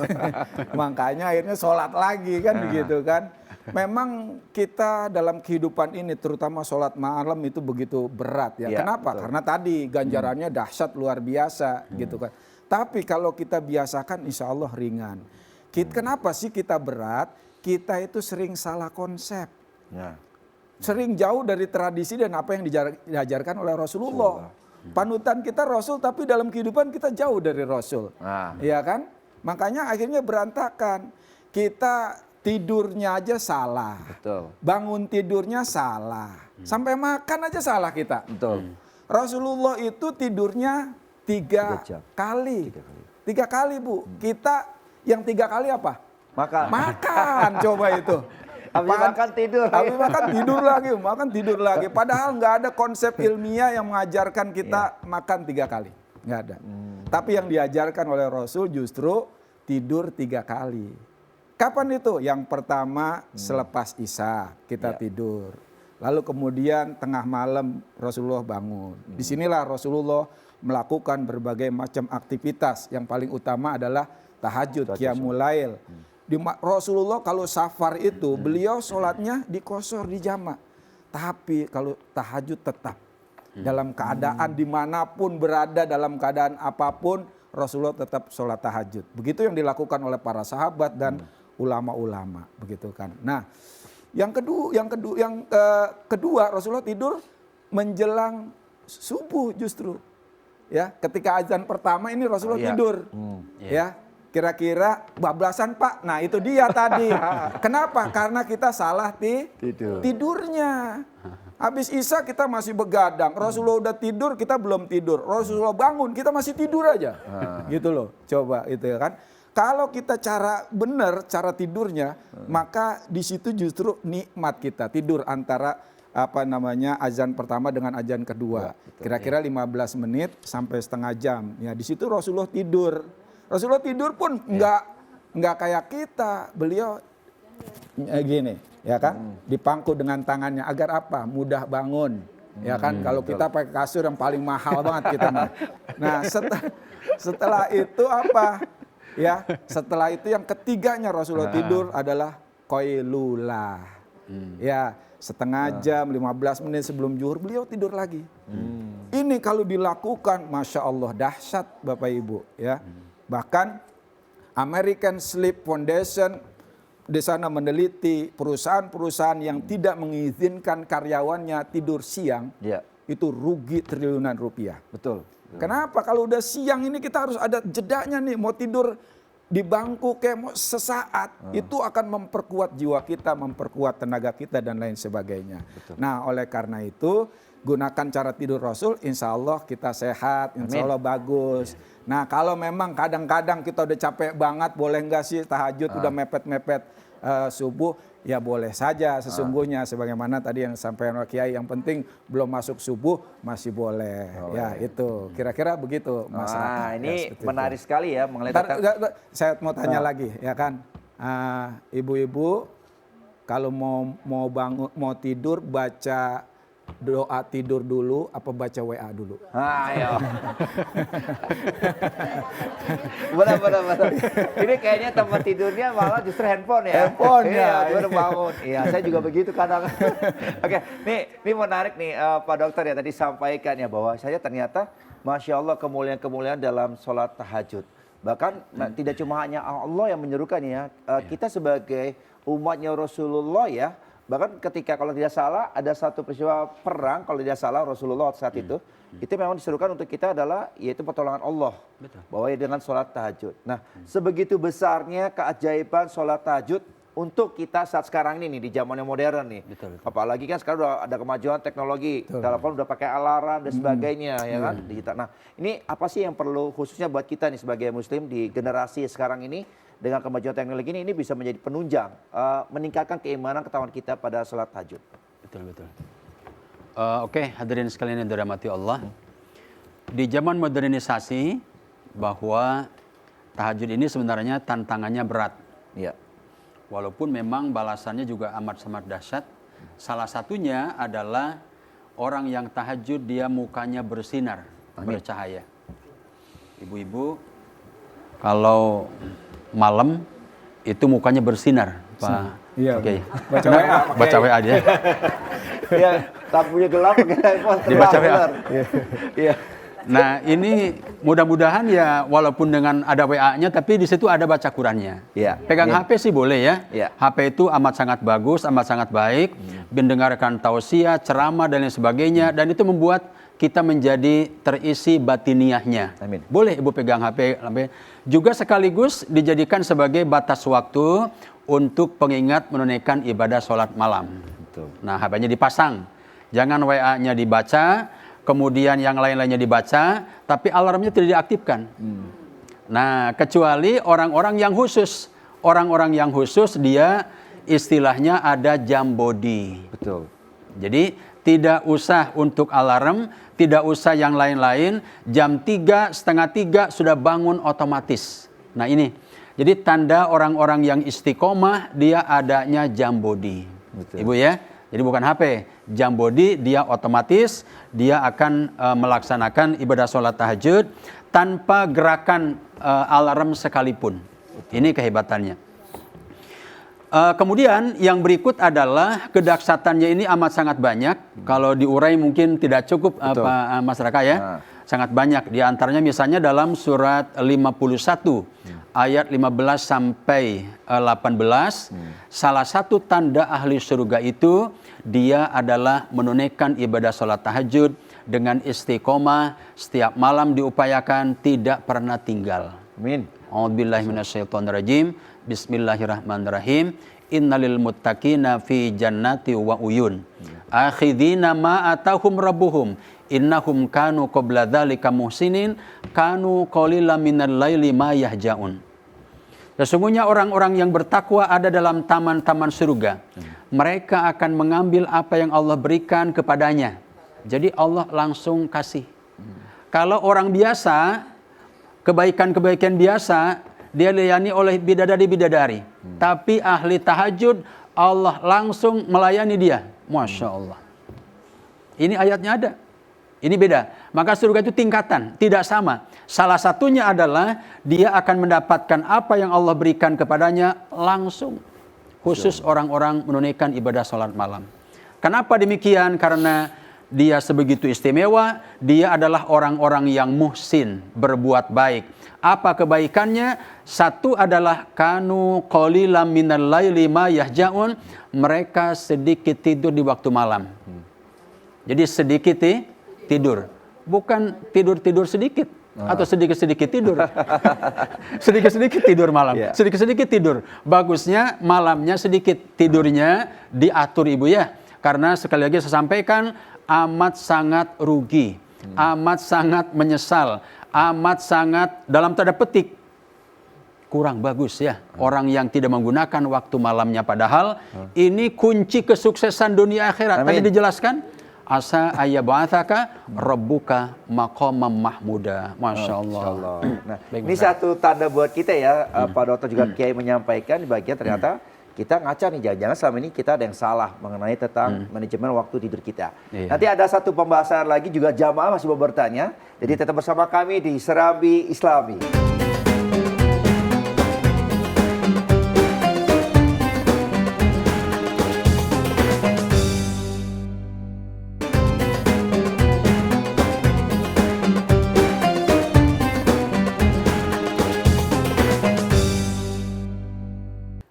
Makanya akhirnya sholat lagi kan begitu kan. Memang kita dalam kehidupan ini terutama sholat malam itu begitu berat ya. Kenapa? Betul. Karena tadi ganjarannya dahsyat luar biasa gitu kan. Tapi kalau kita biasakan insya Allah ringan. Kenapa sih kita berat? Kita itu sering salah konsep. Sering jauh dari tradisi dan apa yang diajarkan oleh Rasulullah. Panutan kita Rasul tapi dalam kehidupan kita jauh dari Rasul. Iya kan? Makanya akhirnya berantakan. Kita tidurnya aja salah. Betul. Bangun tidurnya salah. Sampai makan aja salah kita. Betul. Rasulullah itu tidurnya 3 kali. 3 kali Bu. Kita yang 3 kali apa? Makan coba itu. Habis makan tidur lagi. Padahal nggak ada konsep ilmiah yang mengajarkan kita makan 3 kali. Nggak ada. Tapi yang diajarkan oleh Rasul justru tidur 3 kali. Kapan itu? Yang pertama selepas Isya kita tidur. Lalu kemudian tengah malam Rasulullah bangun. Disinilah Rasulullah melakukan berbagai macam aktivitas. Yang paling utama adalah tahajud, qiyamul lail. Rasulullah kalau safar itu beliau sholatnya di qasar, di jamak. Tapi kalau tahajud tetap dalam keadaan dimanapun berada, dalam keadaan apapun, Rasulullah tetap sholat tahajud. Begitu yang dilakukan oleh para sahabat dan ulama-ulama, begitu kan. Nah, yang kedua Rasulullah tidur menjelang subuh justru. Ya, ketika azan pertama ini Rasulullah tidur. Ya, kira-kira bablasan Pak. Nah, itu dia tadi. Kenapa? Karena kita salah tidurnya. Habis Isya kita masih begadang. Rasulullah udah tidur, kita belum tidur. Rasulullah bangun, kita masih tidur aja. Gitu loh. Coba itu ya kan. Kalau kita benar cara tidurnya, maka di situ justru nikmat kita tidur antara azan pertama dengan azan kedua. Kira-kira 15 menit sampai setengah jam. Ya di situ Rasulullah tidur. Rasulullah tidur pun enggak kayak kita. Beliau gini, ya kan? Dipangku dengan tangannya agar apa? Mudah bangun. Ya kan? Kalau kita pakai kasur yang paling mahal banget kita. Nah, setelah itu apa? Ya, setelah itu yang ketiganya Rasulullah tidur adalah qailulah. Ya, setengah jam, 15 menit sebelum zuhur beliau tidur lagi. Ini kalau dilakukan, Masya Allah dahsyat Bapak Ibu. Ya, bahkan American Sleep Foundation di sana meneliti perusahaan-perusahaan yang tidak mengizinkan karyawannya tidur siang, itu rugi triliunan rupiah. Betul. Kenapa? Kalau udah siang ini kita harus ada jedanya nih, mau tidur di bangku kayak mau sesaat, itu akan memperkuat jiwa kita, memperkuat tenaga kita dan lain sebagainya. Betul. Nah, oleh karena itu gunakan cara tidur Rasul, insya Allah kita sehat, insya Allah bagus. Nah, kalau memang kadang-kadang kita udah capek banget, boleh nggak sih tahajud udah mepet-mepet subuh? Ya boleh saja sesungguhnya, sebagaimana tadi yang sampaikan Kiai, yang penting belum masuk subuh masih boleh. Itu kira-kira begitu masyarakat. Ini menarik sekali ya mengenai saya mau tanya lagi ya kan, ibu-ibu kalau mau tidur baca doa tidur dulu apa baca WA dulu? Ayo. Benar. Ini kayaknya tempat tidurnya malah justru handphone ya. Handphone ya. Baru bangun. Iya, saya juga begitu kadang. Oke, ini menarik nih Pak Dokter ya tadi sampaikan ya bahwa saya ternyata Masya Allah kemuliaan-kemuliaan dalam sholat tahajud. Bahkan tidak cuma hanya Allah yang menyerukan ya, kita sebagai umatnya Rasulullah ya. Bahkan ketika kalau tidak salah ada satu peristiwa perang, kalau tidak salah Rasulullah saat itu memang diserukan untuk kita adalah yaitu pertolongan Allah. Betul. Bahwa dengan sholat tahajud. Nah sebegitu besarnya keajaiban sholat tahajud untuk kita saat sekarang ini nih, di zaman yang modern nih. Betul. Apalagi kan sekarang udah ada kemajuan teknologi, telepon udah pakai alarm dan sebagainya ya kan digital. Nah ini apa sih yang perlu khususnya buat kita nih sebagai muslim di generasi sekarang ini, dengan kemajuan teknologi ini bisa menjadi penunjang meningkatkan keimanan ketahuan kita pada sholat tahajud. Betul. Oke, hadirin sekalian yang dirahmati Allah. Di zaman modernisasi bahwa tahajud ini sebenarnya tantangannya berat. Iya. Walaupun memang balasannya juga amat sangat dahsyat. Salah satunya adalah orang yang tahajud dia mukanya bersinar, bercahaya. Ibu-ibu kalau malam itu mukanya bersinar, Pak. Iya. Oke. Baca WA dia. Iya, lampunya gelap dibaca WA. Iya. Nah, ini mudah-mudahan ya walaupun dengan ada WA-nya tapi di situ ada baca Qurannya. Iya. Pegang HP sih boleh ya. Iya. HP itu amat sangat bagus, amat sangat baik, mendengarkan tausiah, ceramah dan lain sebagainya dan itu membuat kita menjadi terisi batiniahnya. Amin. Boleh Ibu pegang HP. Juga sekaligus dijadikan sebagai batas waktu untuk pengingat menunaikan ibadah sholat malam. Betul. Nah, HP-nya dipasang. Jangan WA-nya dibaca, kemudian yang lain-lainnya dibaca, tapi alarmnya tidak diaktifkan. Nah, kecuali orang-orang yang khusus. Orang-orang yang khusus dia istilahnya ada jam body. Betul. Jadi tidak usah untuk alarm, tidak usah yang lain-lain, jam 3, setengah 3 sudah bangun otomatis. Nah ini, jadi tanda orang-orang yang istiqomah dia adanya jam body. Betul. Ibu ya, Jadi bukan HP, jam body dia otomatis dia akan melaksanakan ibadah sholat tahajud tanpa gerakan alarm sekalipun. Ini kehebatannya. Kemudian yang berikut adalah kedahsyatannya ini amat sangat banyak. Kalau diurai mungkin tidak cukup Mas Raka ya. Sangat banyak. Di antaranya misalnya dalam surat 51 ayat 15 sampai 18. Salah satu tanda ahli surga itu dia adalah menunaikan ibadah sholat tahajud dengan istiqomah, setiap malam diupayakan, tidak pernah tinggal. Amin. A'udzubillahi minasyaitonirrajim. Bismillahirrahmanirrahim. Innalil muttaqina fi jannati wa uyun. Akhidina ma atahum rabbuhum. Innahum kanu qabla dzalika muhsinin kanu qalilan minal laili ma yahjaun. Sesungguhnya orang-orang yang bertakwa ada dalam taman-taman surga. Mereka akan mengambil apa yang Allah berikan kepadanya. Jadi Allah langsung kasih. Kalau orang biasa, kebaikan-kebaikan biasa, dia dilayani oleh bidadari-bidadari. Tapi ahli tahajud, Allah langsung melayani dia. Masya Allah. Ini ayatnya ada. Ini beda. Maka surga itu tingkatan, tidak sama. Salah satunya adalah dia akan mendapatkan apa yang Allah berikan kepadanya langsung. Khusus orang-orang menunaikan ibadah sholat malam. Kenapa demikian? Karena dia sebegitu istimewa, dia adalah orang-orang yang muhsin, berbuat baik. Apa kebaikannya? Satu adalah kanu qalilan minal laili ma yahjaun, mereka sedikit tidur di waktu malam. Jadi sedikit tidur, bukan tidur sedikit atau sedikit tidur. Sedikit tidur malam, sedikit tidur. Bagusnya malamnya sedikit, tidurnya diatur ibu ya. Karena sekali lagi saya sampaikan, amat sangat rugi, amat sangat menyesal, amat sangat dalam tanda petik kurang bagus ya orang yang tidak menggunakan waktu malamnya, padahal ini kunci kesuksesan dunia akhirat. Tadi dijelaskan, asa ayyab'atsaka rabbuka maqamam mahmuda. Masya Allah. Nah, ini satu tanda buat kita ya, Pak Dokter juga Kiai menyampaikan di bagian ternyata kita ngaca nih, jangan-jangan selama ini kita ada yang salah mengenai tentang manajemen waktu tidur kita. Nanti ada satu pembahasan lagi juga, jamaah masih mau bertanya, jadi tetap bersama kami di Serambi Islami.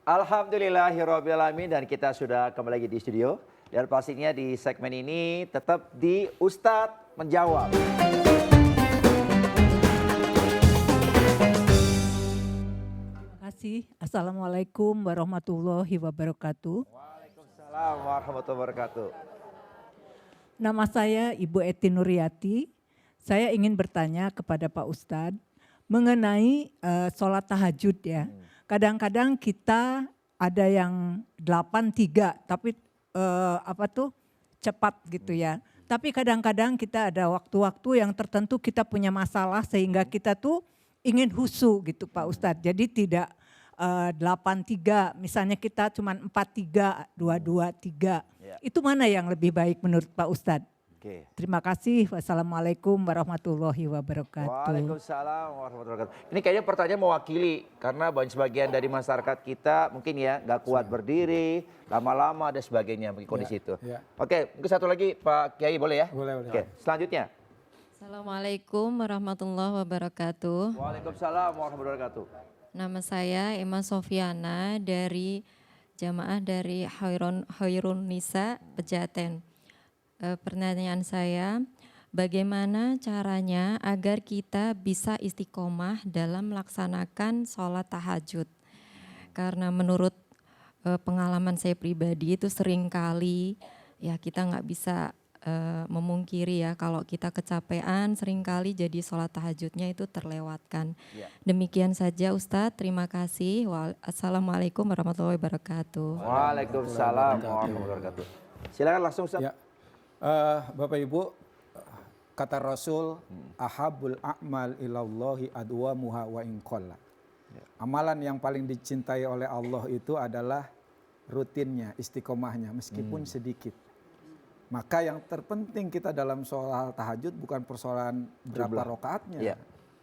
Alhamdulillahirrabbilalamin, dan kita sudah kembali lagi di studio. Dan pastinya di segmen ini tetap di Ustadz Menjawab. Terima kasih. Assalamualaikum warahmatullahi wabarakatuh. Waalaikumsalam warahmatullahi wabarakatuh. Nama saya Ibu Eti Nuriati. Saya ingin bertanya kepada Pak Ustadz mengenai sholat tahajud ya. Kadang-kadang kita ada yang 8-3 tapi cepat gitu ya. Tapi kadang-kadang kita ada waktu-waktu yang tertentu kita punya masalah sehingga kita tuh ingin husu gitu Pak Ustadz. Jadi tidak 8-3, misalnya kita cuma 4-3, 2-2-3. Itu mana yang lebih baik menurut Pak Ustadz? Terima kasih. Wassalamualaikum warahmatullahi wabarakatuh. Waalaikumsalam warahmatullahi wabarakatuh. Ini kayaknya pertanyaan mewakili karena banyak sebagian dari masyarakat kita mungkin ya nggak kuat berdiri, lama-lama dan sebagainya mungkin kondisi itu. Oke, mungkin satu lagi Pak Kiai boleh ya? Boleh. Oke, selanjutnya. Assalamualaikum warahmatullahi wabarakatuh. Waalaikumsalam warahmatullahi wabarakatuh. Nama saya Emma Sofiana dari jamaah dari Khairun Nisa Pejaten. Pertanyaan saya, bagaimana caranya agar kita bisa istiqomah dalam melaksanakan sholat tahajud? Karena menurut pengalaman saya pribadi itu seringkali ya kita nggak bisa memungkiri ya kalau kita kecapean seringkali jadi sholat tahajudnya itu terlewatkan. Demikian saja Ustadz, terima kasih. Assalamualaikum warahmatullahi wabarakatuh. Waalaikumsalam warahmatullahi wabarakatuh. Silakan langsung Ustadz. Bapak Ibu, kata Rasul, ahabul a'mal ilallahi adwamuha wa in qalla. Amalan yang paling dicintai oleh Allah itu adalah rutinnya, istiqomahnya meskipun sedikit. Maka yang terpenting kita dalam soal tahajud bukan persoalan berapa rakaatnya,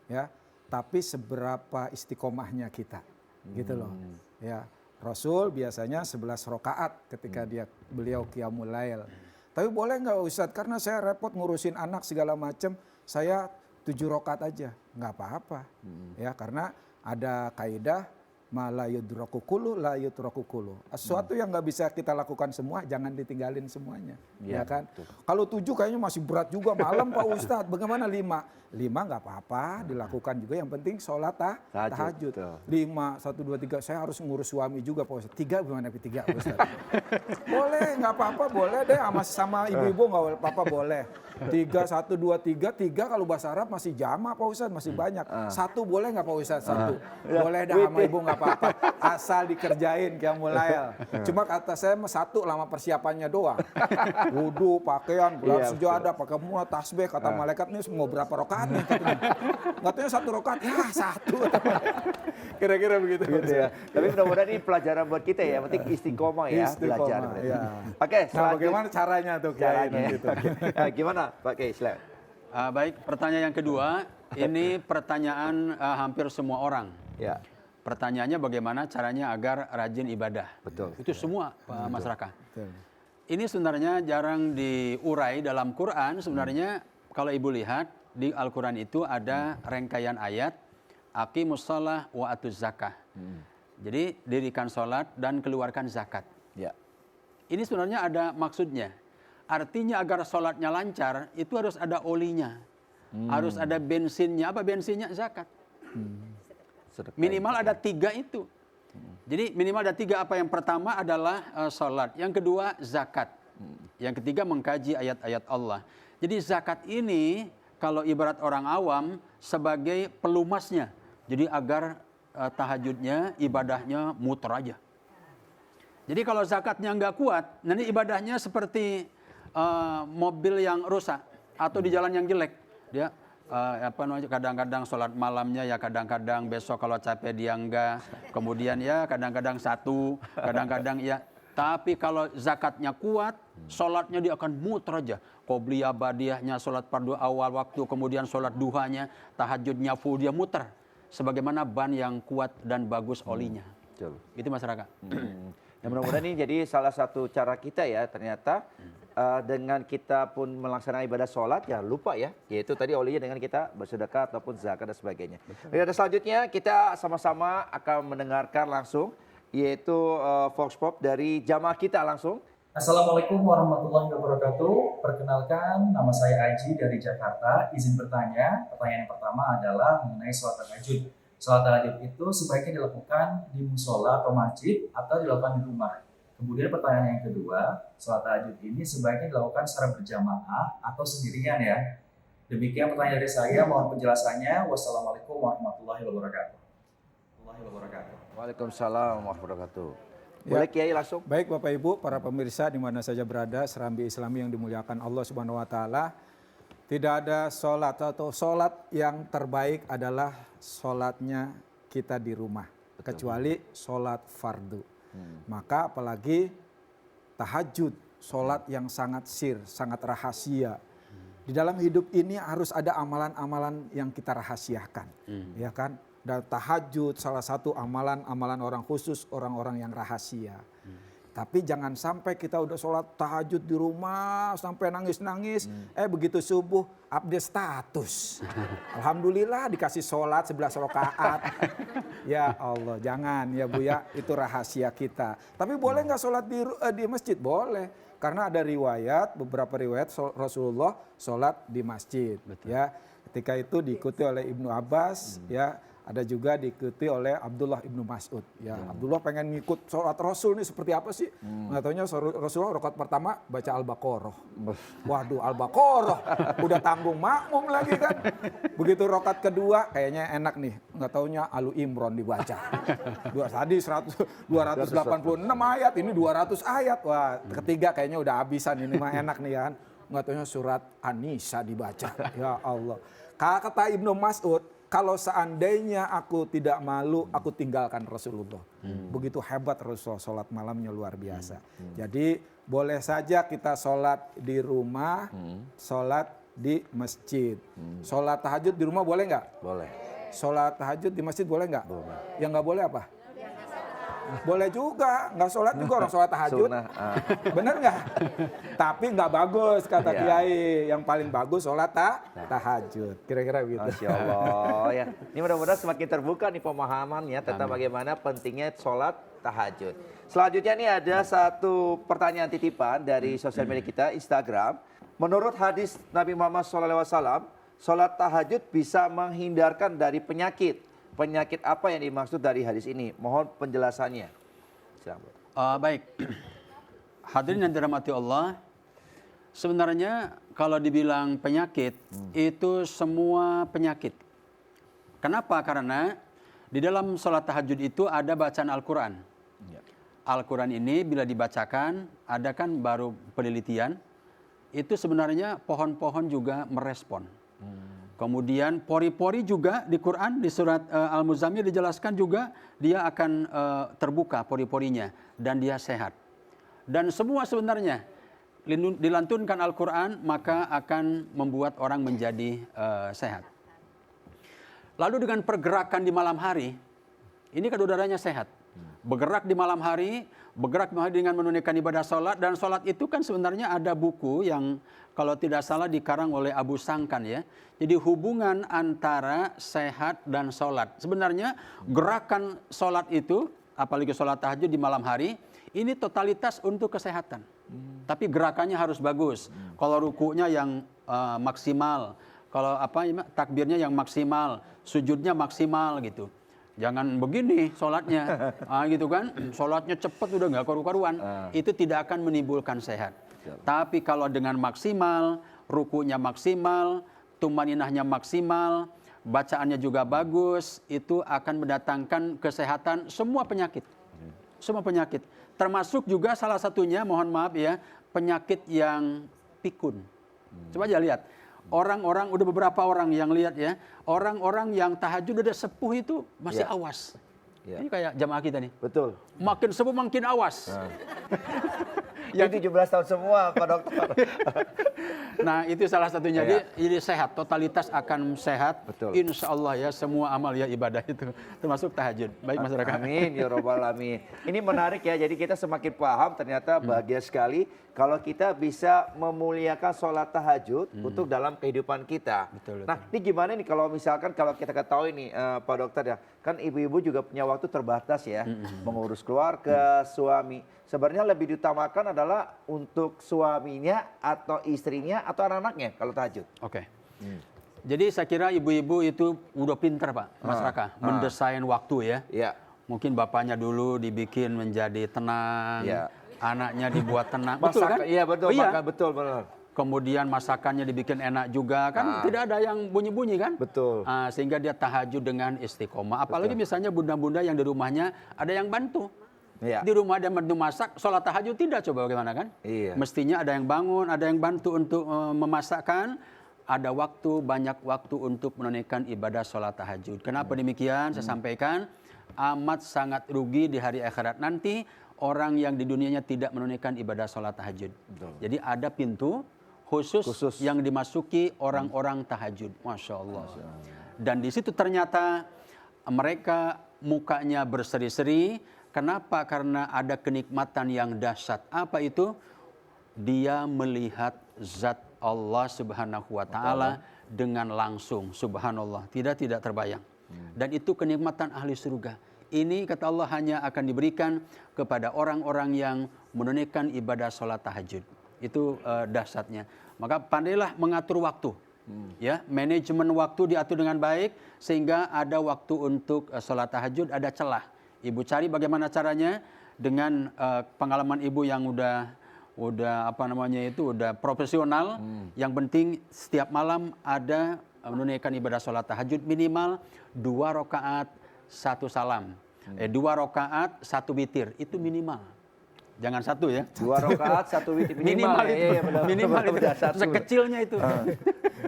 ya, tapi seberapa istiqomahnya kita, gitu loh. Ya, Rasul biasanya 11 rakaat ketika beliau qiyamul lail. Tapi boleh nggak Ustadz? Karena saya repot ngurusin anak segala macam, saya 7 rakaat aja, nggak apa-apa, ya, karena ada kaidah ma la yudraku kullu la yutraku kullu. Sesuatu yang nggak bisa kita lakukan semua, jangan ditinggalin semuanya, ya kan? Kalau 7 kayaknya masih berat juga malam Pak Ustadz. Bagaimana 5? 5 nggak apa-apa, dilakukan juga. Yang penting sholat tahajud. 5, 1, 2, 3. Saya harus ngurus suami juga Pak Ustadz. 3 gimana 3 Pak Ustadz? Boleh, nggak apa-apa, boleh deh. Sama ibu-ibu nggak apa-apa, boleh. 3, 1, 2, 3. 3 kalau bahasa Arab masih jamak Pak Ustadz, masih banyak. 1 boleh nggak Pak Ustadz? 1. Boleh dah sama ibu nggak apa-apa. Asal dikerjain qiyamul lail. Cuma kata saya 1 lama persiapannya doang. Wudu, pakaian, gelar sejadah, pakai semua tasbih. Kata malaikat nih mau berapa rakaat nih? Katanya 1 rakaat. Ya 1. Kira-kira begitu. Ya. Tapi mudah-mudahan ini pelajaran buat kita ya. Yang penting istiqomah ya, belajar. Ya. Oke, nah, bagaimana caranya tuh? Caranya. Gitu. Nah, gimana Pak Kiai? Silakan. Baik, pertanyaan yang kedua, ini pertanyaan hampir semua orang. Ya. Pertanyaannya bagaimana caranya agar rajin ibadah. Betul. Itu semua masyarakat. Betul. Ini sebenarnya jarang diurai dalam Quran. Sebenarnya kalau ibu lihat di Al-Quran itu ada rangkaian ayat aqimus shalah wa atuz zakah. Jadi dirikan sholat dan keluarkan zakat. Ya. Ini sebenarnya ada maksudnya. Artinya agar sholatnya lancar itu harus ada olinya. Harus ada bensinnya. Apa bensinnya? Zakat. Minimal ada 3 itu. Jadi minimal ada 3 apa? Yang pertama adalah sholat. Yang kedua zakat. Yang ketiga mengkaji ayat-ayat Allah. Jadi zakat ini kalau ibarat orang awam sebagai pelumasnya. Jadi agar tahajudnya, ibadahnya muter aja. Jadi kalau zakatnya nggak kuat, nanti ibadahnya seperti mobil yang rusak atau di jalan yang jelek. Dia kadang-kadang sholat malamnya ya kadang-kadang, besok kalau capek dia enggak, kemudian ya kadang-kadang 1, kadang-kadang ya. Tapi kalau zakatnya kuat, sholatnya dia akan muter aja. Qobliyah, badiyahnya, sholat fardu awal waktu, kemudian sholat duhanya, tahajudnya full, dia muter. Sebagaimana ban yang kuat dan bagus olinya. Betul. Itu masyarakat. Ya, mudah-mudahan ini jadi salah satu cara kita ya ternyata dengan kita pun melaksanakan ibadah sholat ya lupa ya, yaitu tadi olinya dengan kita bersedekah ataupun zakat dan sebagainya. Dan selanjutnya kita sama-sama akan mendengarkan langsung yaitu Vox Pop dari jamaah kita langsung. Assalamualaikum warahmatullahi wabarakatuh. Perkenalkan, nama saya Aji dari Jakarta. Izin bertanya, pertanyaan yang pertama adalah mengenai sholat tahajud. Sholat tahajud itu sebaiknya dilakukan di musola atau masjid atau dilakukan di rumah. Kemudian pertanyaan yang kedua, sholat tahajud ini sebaiknya dilakukan secara berjamaah atau sendirian ya. Demikian pertanyaan dari saya, mohon penjelasannya. Wassalamualaikum warahmatullahi wabarakatuh. Waalaikumsalam warahmatullahi wabarakatuh. Boleh Kiai langsung. Baik Bapak Ibu, para pemirsa di mana saja berada, serambi Islami yang dimuliakan Allah Subhanahu wa taala. Tidak ada sholat atau sholat yang terbaik adalah sholatnya kita di rumah. Kecuali sholat fardu. Maka apalagi tahajud, sholat yang sangat sir, sangat rahasia. Di dalam hidup ini harus ada amalan-amalan yang kita rahasiakan. Ya kan? Dan tahajud salah satu amalan-amalan orang khusus, orang-orang yang rahasia. Tapi jangan sampai kita udah sholat tahajud di rumah sampai nangis-nangis. Begitu subuh update status. Alhamdulillah dikasih sholat 11 rakaat. Ya Allah, jangan ya Bu ya, itu rahasia kita. Tapi boleh nggak sholat di masjid? Boleh. Karena ada riwayat, beberapa riwayat Rasulullah sholat di masjid. Betul. Ya, ketika itu diikuti oleh Ibnu Abbas, ya. Ada juga diikuti oleh Abdullah ibnu Mas'ud. Ya, Abdullah pengen ngikut sholat Rasul ini seperti apa sih? Nggak taunya Rasulullah rakaat pertama baca Al-Baqarah. Waduh, Al-Baqarah. Udah tanggung makmum lagi kan. Begitu rakaat kedua kayaknya enak nih. Nggak taunya Alu Imron dibaca. Tadi 286 ayat, ini 200 ayat. Wah, ketiga kayaknya udah habisan, ini mah enak nih kan. Nggak taunya surat An-Nisa dibaca. Ya Allah. Kata Ibnu Mas'ud, Kalau seandainya aku tidak malu, aku tinggalkan Rasulullah. Begitu hebat Rasulullah, sholat malamnya luar biasa. Jadi boleh saja kita sholat di rumah, sholat di masjid. Sholat tahajud di rumah boleh nggak? Boleh. Sholat tahajud di masjid boleh nggak? Boleh. Yang nggak boleh apa? Boleh juga, nggak sholat juga orang sholat tahajud. Bener nggak? Tapi nggak bagus kata Kiai. Yang paling bagus sholat tahajud. Kira-kira begitu. Masya Allah ya. Ini mudah-mudahan semakin terbuka nih pemahamannya tentang bagaimana pentingnya sholat tahajud. Selanjutnya nih ada satu pertanyaan titipan dari sosial media kita, Instagram. Menurut hadis Nabi Muhammad SAW, sholat tahajud bisa menghindarkan dari penyakit. Penyakit apa yang dimaksud dari hadis ini? Mohon penjelasannya. Baik, hadirin yang dirahmati Allah, sebenarnya kalau dibilang penyakit, itu semua penyakit. Kenapa? Karena di dalam sholat tahajud itu ada bacaan Al-Quran. Al-Quran ini bila dibacakan, ada kan baru penelitian, itu sebenarnya pohon-pohon juga merespon. Kemudian pori-pori juga di Quran, di surat Al-Muzammil dijelaskan juga dia akan terbuka pori-porinya dan dia sehat. Dan semua sebenarnya dilantunkan Al-Quran maka akan membuat orang menjadi sehat. Lalu dengan pergerakan di malam hari, ini kan udaranya sehat. Bergerak di malam hari dengan menunaikan ibadah sholat. Dan sholat itu kan sebenarnya ada buku yang kalau tidak salah dikarang oleh Abu Sangkan ya. Jadi hubungan antara sehat dan sholat. Sebenarnya gerakan sholat itu, apalagi sholat tahajud di malam hari, ini totalitas untuk kesehatan. Tapi gerakannya harus bagus. Kalau rukunya yang maksimal, kalau takbirnya yang maksimal, sujudnya maksimal gitu. Jangan begini sholatnya, gitu kan? Sholatnya cepat udah nggak karu-karuan. Itu tidak akan menimbulkan sehat. Tapi kalau dengan maksimal, rukunya maksimal, tumaninahnya maksimal, bacaannya juga bagus, itu akan mendatangkan kesehatan semua penyakit. Semua penyakit. Termasuk juga salah satunya, mohon maaf ya, penyakit yang pikun. Coba aja lihat. Orang-orang, udah beberapa orang yang lihat ya, orang-orang yang tahajud udah sepuh itu masih awas. Ini kayak jamaah kita nih. Betul. Makin sepuh makin awas. Yang 17 tahun semua Pak Dokter. Nah itu salah satunya. Jadi sehat, totalitas akan sehat. Betul. Insya Allah ya semua amal ya ibadah itu. Termasuk tahajud. Baik masyarakat. Amin ya Rabbal Alamin. Ini menarik ya, jadi kita semakin paham ternyata bahagia sekali kalau kita bisa memuliakan sholat tahajud untuk dalam kehidupan kita. Betul. Nah ini gimana nih kalau misalkan kalau kita ketahui nih Pak Dokter ya, kan ibu-ibu juga punya waktu terbatas ya, mengurus keluarga, suami. Sebenarnya lebih diutamakan adalah untuk suaminya atau istrinya atau anak-anaknya kalau tahajud. Oke. Jadi saya kira ibu-ibu itu udah pintar Pak, Mas Raka, mendesain waktu ya. Iya. Mungkin bapaknya dulu dibikin menjadi tenang, anaknya dibuat tenang. Betul kan? Iya betul, betul benar. Kemudian masakannya dibikin enak juga kan, tidak ada yang bunyi-bunyi kan? Betul. Sehingga dia tahajud dengan istiqomah. Apalagi misalnya bunda-bunda yang di rumahnya ada yang bantu. Di rumah dia bantu masak, sholat tahajud tidak, coba bagaimana kan? Mestinya ada yang bangun, ada yang bantu untuk memasakkan. Ada waktu, banyak waktu untuk menunaikan ibadah sholat tahajud. Kenapa demikian? Saya sampaikan, amat sangat rugi di hari akhirat nanti orang yang di dunianya tidak menunaikan ibadah sholat tahajud. Jadi ada pintu khusus yang dimasuki orang-orang tahajud. Masya Allah. Dan di situ ternyata mereka mukanya berseri-seri. Kenapa? Karena ada kenikmatan yang dahsyat. Apa itu? Dia melihat zat Allah Subhanahu wa taala dengan langsung. Subhanallah, tidak terbayang. Dan itu kenikmatan ahli surga. Ini kata Allah hanya akan diberikan kepada orang-orang yang menunaikan ibadah sholat tahajud. Itu dahsyatnya. Maka pandailah mengatur waktu. Ya, manajemen waktu diatur dengan baik sehingga ada waktu untuk sholat tahajud, ada celah. Ibu cari bagaimana caranya dengan pengalaman ibu yang udah profesional. Yang penting setiap malam ada menunaikan ibadah sholat tahajud minimal 2 rakaat 1 salam. 2 rakaat 1 witir itu minimal. Jangan 1 ya. 2 rakaat 1 witir minimal itu. Minimal itu. Sekecilnya itu.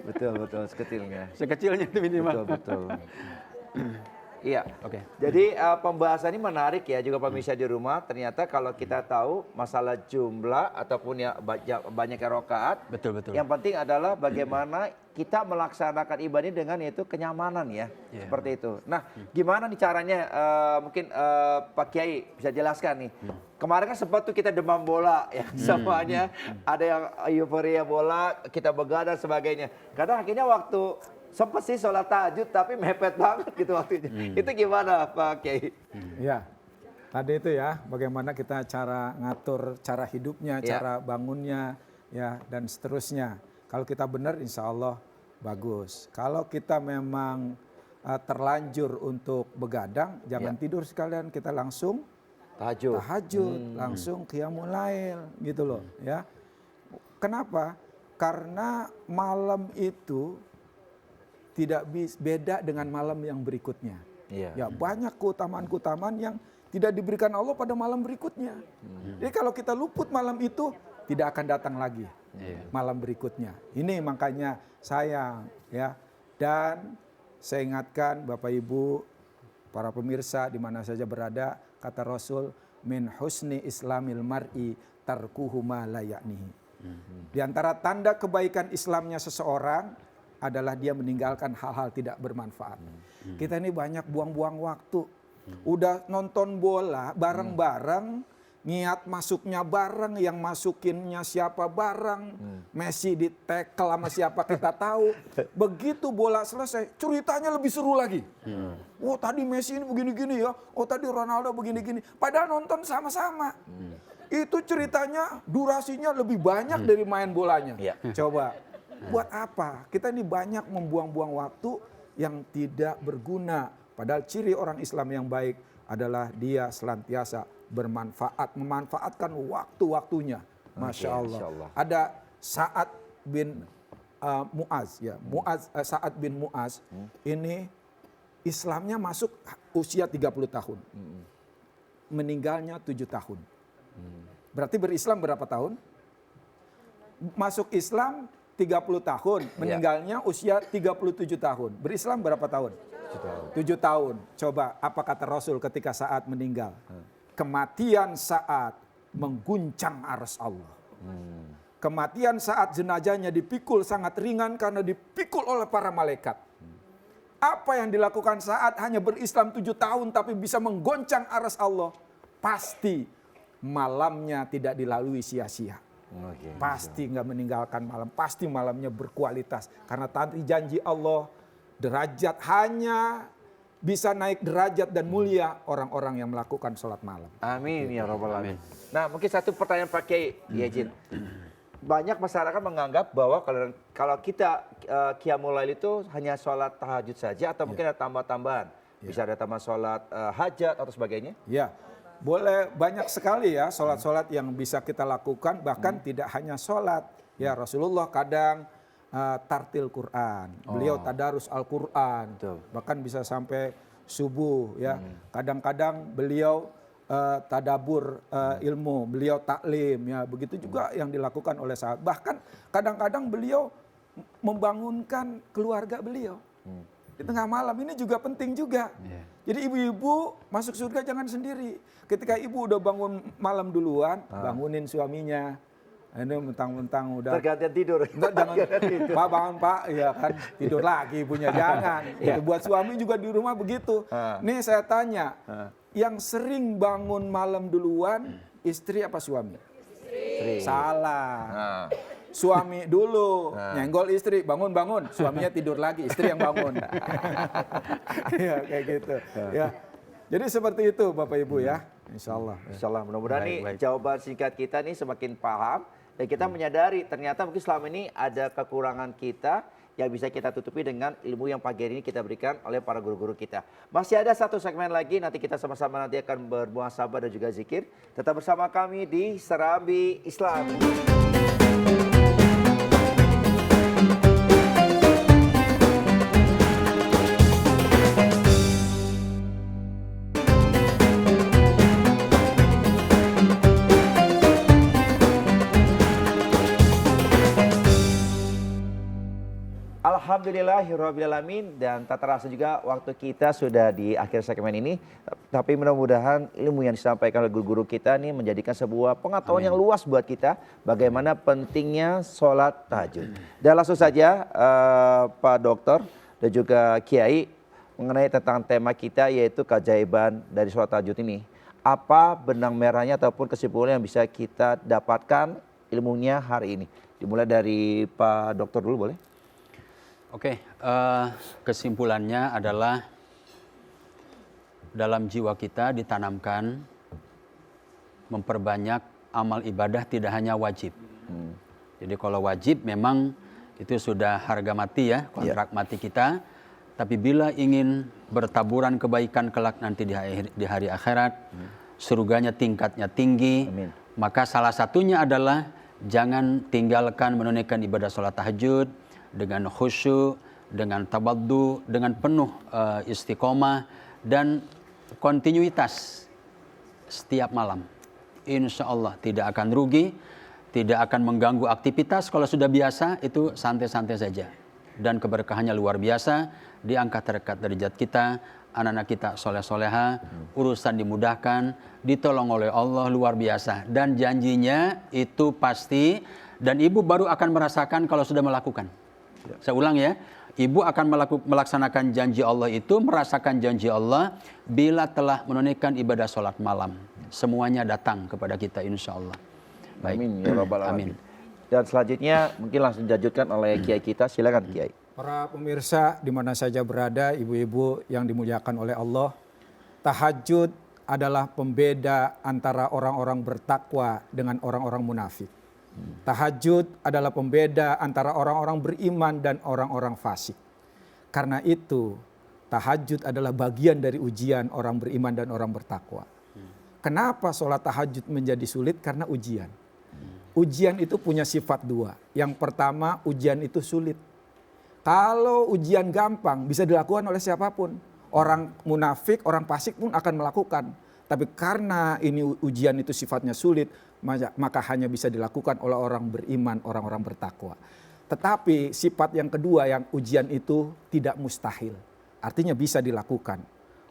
Betul, sekecilnya. Sekecilnya itu minimal. Betul. Iya. Oke. Jadi pembahasan ini menarik ya juga pemirsa di rumah. Ternyata kalau kita tahu masalah jumlah ataupun ya banyak rakaat. Betul. Yang penting adalah bagaimana kita melaksanakan ibadah ini dengan itu kenyamanan ya. Seperti itu. Nah, gimana nih caranya mungkin Pak Kiai bisa jelaskan nih. Kemarin kan sempat tuh kita demam bola ya semuanya. Ada yang euforia bola, kita begadang dan sebagainya. Kadang akhirnya waktu sempat sih sholat tahajud tapi mepet banget gitu waktunya. Itu gimana Pak Kiai? Ya, tadi itu ya bagaimana kita cara ngatur cara hidupnya, cara bangunnya ya dan seterusnya. Kalau kita benar insya Allah bagus. Kalau kita memang terlanjur untuk begadang, jangan tidur sekalian, kita langsung tahajud, langsung qiyamul lail gitu loh ya. Kenapa? Karena malam itu tidak beda dengan malam yang berikutnya. Ya banyak keutamaan-keutamaan yang tidak diberikan Allah pada malam berikutnya. Jadi kalau kita luput malam itu tidak akan datang lagi malam berikutnya. Ini makanya sayang ya. Dan saya ingatkan Bapak Ibu, para pemirsa di mana saja berada, kata Rasul, min husni islamil mar'i tarkuhu ma la ya'nihi. Di antara tanda kebaikan Islamnya seseorang adalah dia meninggalkan hal-hal tidak bermanfaat. Kita ini banyak buang-buang waktu. Udah nonton bola bareng-bareng, niat masuknya bareng, yang masukinnya siapa bareng. Messi di tackle sama siapa kita tahu. Begitu bola selesai, ceritanya lebih seru lagi. Oh tadi Messi ini begini-gini ya, oh tadi Ronaldo begini-gini. Padahal nonton sama-sama. Itu ceritanya durasinya lebih banyak dari main bolanya. Coba. Buat apa? Kita ini banyak membuang-buang waktu yang tidak berguna. Padahal ciri orang Islam yang baik adalah dia senantiasa bermanfaat, memanfaatkan waktu-waktunya. Masya Allah. Ada Sa'ad bin Mu'az ya. Sa'ad bin Mu'az ini Islamnya masuk usia 30 tahun. Meninggalnya 7 tahun. Berarti berislam berapa tahun? Masuk Islam 30 tahun, meninggalnya usia 37 tahun. Berislam berapa tahun? 7 tahun. Coba apa kata Rasul ketika Sa'ad meninggal? Kematian Sa'ad mengguncang arsy Allah. Kematian Sa'ad jenazahnya dipikul sangat ringan karena dipikul oleh para malaikat. Apa yang dilakukan Sa'ad hanya berislam 7 tahun tapi bisa menggoncang arsy Allah. Pasti malamnya tidak dilalui sia-sia. Pasti nggak meninggalkan malam, pasti malamnya berkualitas. Karena tadi janji Allah, derajat hanya bisa naik derajat dan mulia orang-orang yang melakukan sholat malam. Amin ya Rabbal Alamin. Nah mungkin satu pertanyaan Pak Kiai, Jin. Banyak masyarakat menganggap bahwa kalau kita qiyamul lail itu hanya sholat tahajud saja atau mungkin ada tambah-tambahan. Bisa ada tambah sholat hajat atau sebagainya. Ya. Boleh banyak sekali ya sholat-sholat yang bisa kita lakukan, bahkan tidak hanya sholat. Ya Rasulullah kadang tartil Quran, beliau tadarus Al-Quran, bahkan bisa sampai subuh ya. Kadang-kadang beliau tadabur ilmu, beliau taklim ya. Begitu juga yang dilakukan oleh sahabat. Bahkan kadang-kadang beliau membangunkan keluarga beliau. Di tengah malam ini juga penting juga. Jadi ibu-ibu masuk surga jangan sendiri. Ketika ibu udah bangun malam duluan, bangunin suaminya. Ini mentang-mentang udah tergantian tidur. Enggak, jangan tidur. Pak bangun Pak, ya kan tidur lagi ibunya jangan. Itu buat suami juga di rumah begitu. Nih saya tanya, yang sering bangun malam duluan istri apa suami? Istri. Salah. Suami dulu nyenggol istri, bangun-bangun, suaminya tidur lagi, istri yang bangun. Ya kayak gitu. Ya. Jadi seperti itu Bapak Ibu ya. Insya Allah. Insya Allah mudah-mudahan nih jawaban singkat kita nih semakin paham. Dan kita menyadari ternyata mungkin selama ini ada kekurangan kita yang bisa kita tutupi dengan ilmu yang pagi hari ini kita berikan oleh para guru-guru kita. Masih ada satu segmen lagi, nanti kita sama-sama nanti akan bermuhasabah dan juga zikir. Tetap bersama kami di Serambi Islam. Alhamdulillahirrahmanirrahim. Dan tak terasa juga waktu kita sudah di akhir segmen ini. Tapi mudah-mudahan ilmu yang disampaikan oleh guru-guru kita nih menjadikan sebuah pengetahuan yang luas buat kita. Bagaimana pentingnya sholat tahajud. Dan langsung saja Pak Dokter dan juga Kiai mengenai tentang tema kita yaitu keajaiban dari sholat tahajud ini. Apa benang merahnya ataupun kesimpulan yang bisa kita dapatkan ilmunya hari ini? Dimulai dari Pak Dokter dulu boleh? Oke, kesimpulannya adalah dalam jiwa kita ditanamkan memperbanyak amal ibadah tidak hanya wajib. Jadi kalau wajib memang itu sudah harga mati ya, kontrak mati kita. Tapi bila ingin bertaburan kebaikan kelak nanti di hari akhirat, surganya tingkatnya tinggi, maka salah satunya adalah jangan tinggalkan menunaikan ibadah sholat tahajud dengan khusyuk, dengan tawaddu, dengan penuh istiqomah dan kontinuitas setiap malam. Insya Allah tidak akan rugi, tidak akan mengganggu aktivitas. Kalau sudah biasa itu santai-santai saja. Dan keberkahannya luar biasa, diangkat terdekat derajat kita, anak-anak kita soleh-soleha, urusan dimudahkan, ditolong oleh Allah luar biasa. Dan janjinya itu pasti, dan ibu baru akan merasakan kalau sudah melakukan. Saya ulang ya, ibu akan melaksanakan janji Allah itu, merasakan janji Allah bila telah menunaikan ibadah sholat malam. Semuanya datang kepada kita insya Allah. Baik. Amin ya rabbal alamin. Dan selanjutnya mungkin langsung dilanjutkan oleh Kiai kita, silakan Kiai. Para pemirsa di mana saja berada, ibu-ibu yang dimuliakan oleh Allah, tahajud adalah pembeda antara orang-orang bertakwa dengan orang-orang munafik. Tahajud adalah pembeda antara orang-orang beriman dan orang-orang fasik. Karena itu, tahajud adalah bagian dari ujian orang beriman dan orang bertakwa. Kenapa sholat tahajud menjadi sulit? Karena ujian. Ujian itu punya sifat dua. Yang pertama, ujian itu sulit. Kalau ujian gampang bisa dilakukan oleh siapapun. Orang munafik, orang fasik pun akan melakukan. Tapi karena ini ujian itu sifatnya sulit, maka hanya bisa dilakukan oleh orang beriman, orang-orang bertakwa. Tetapi sifat yang kedua yang ujian itu tidak mustahil. Artinya bisa dilakukan.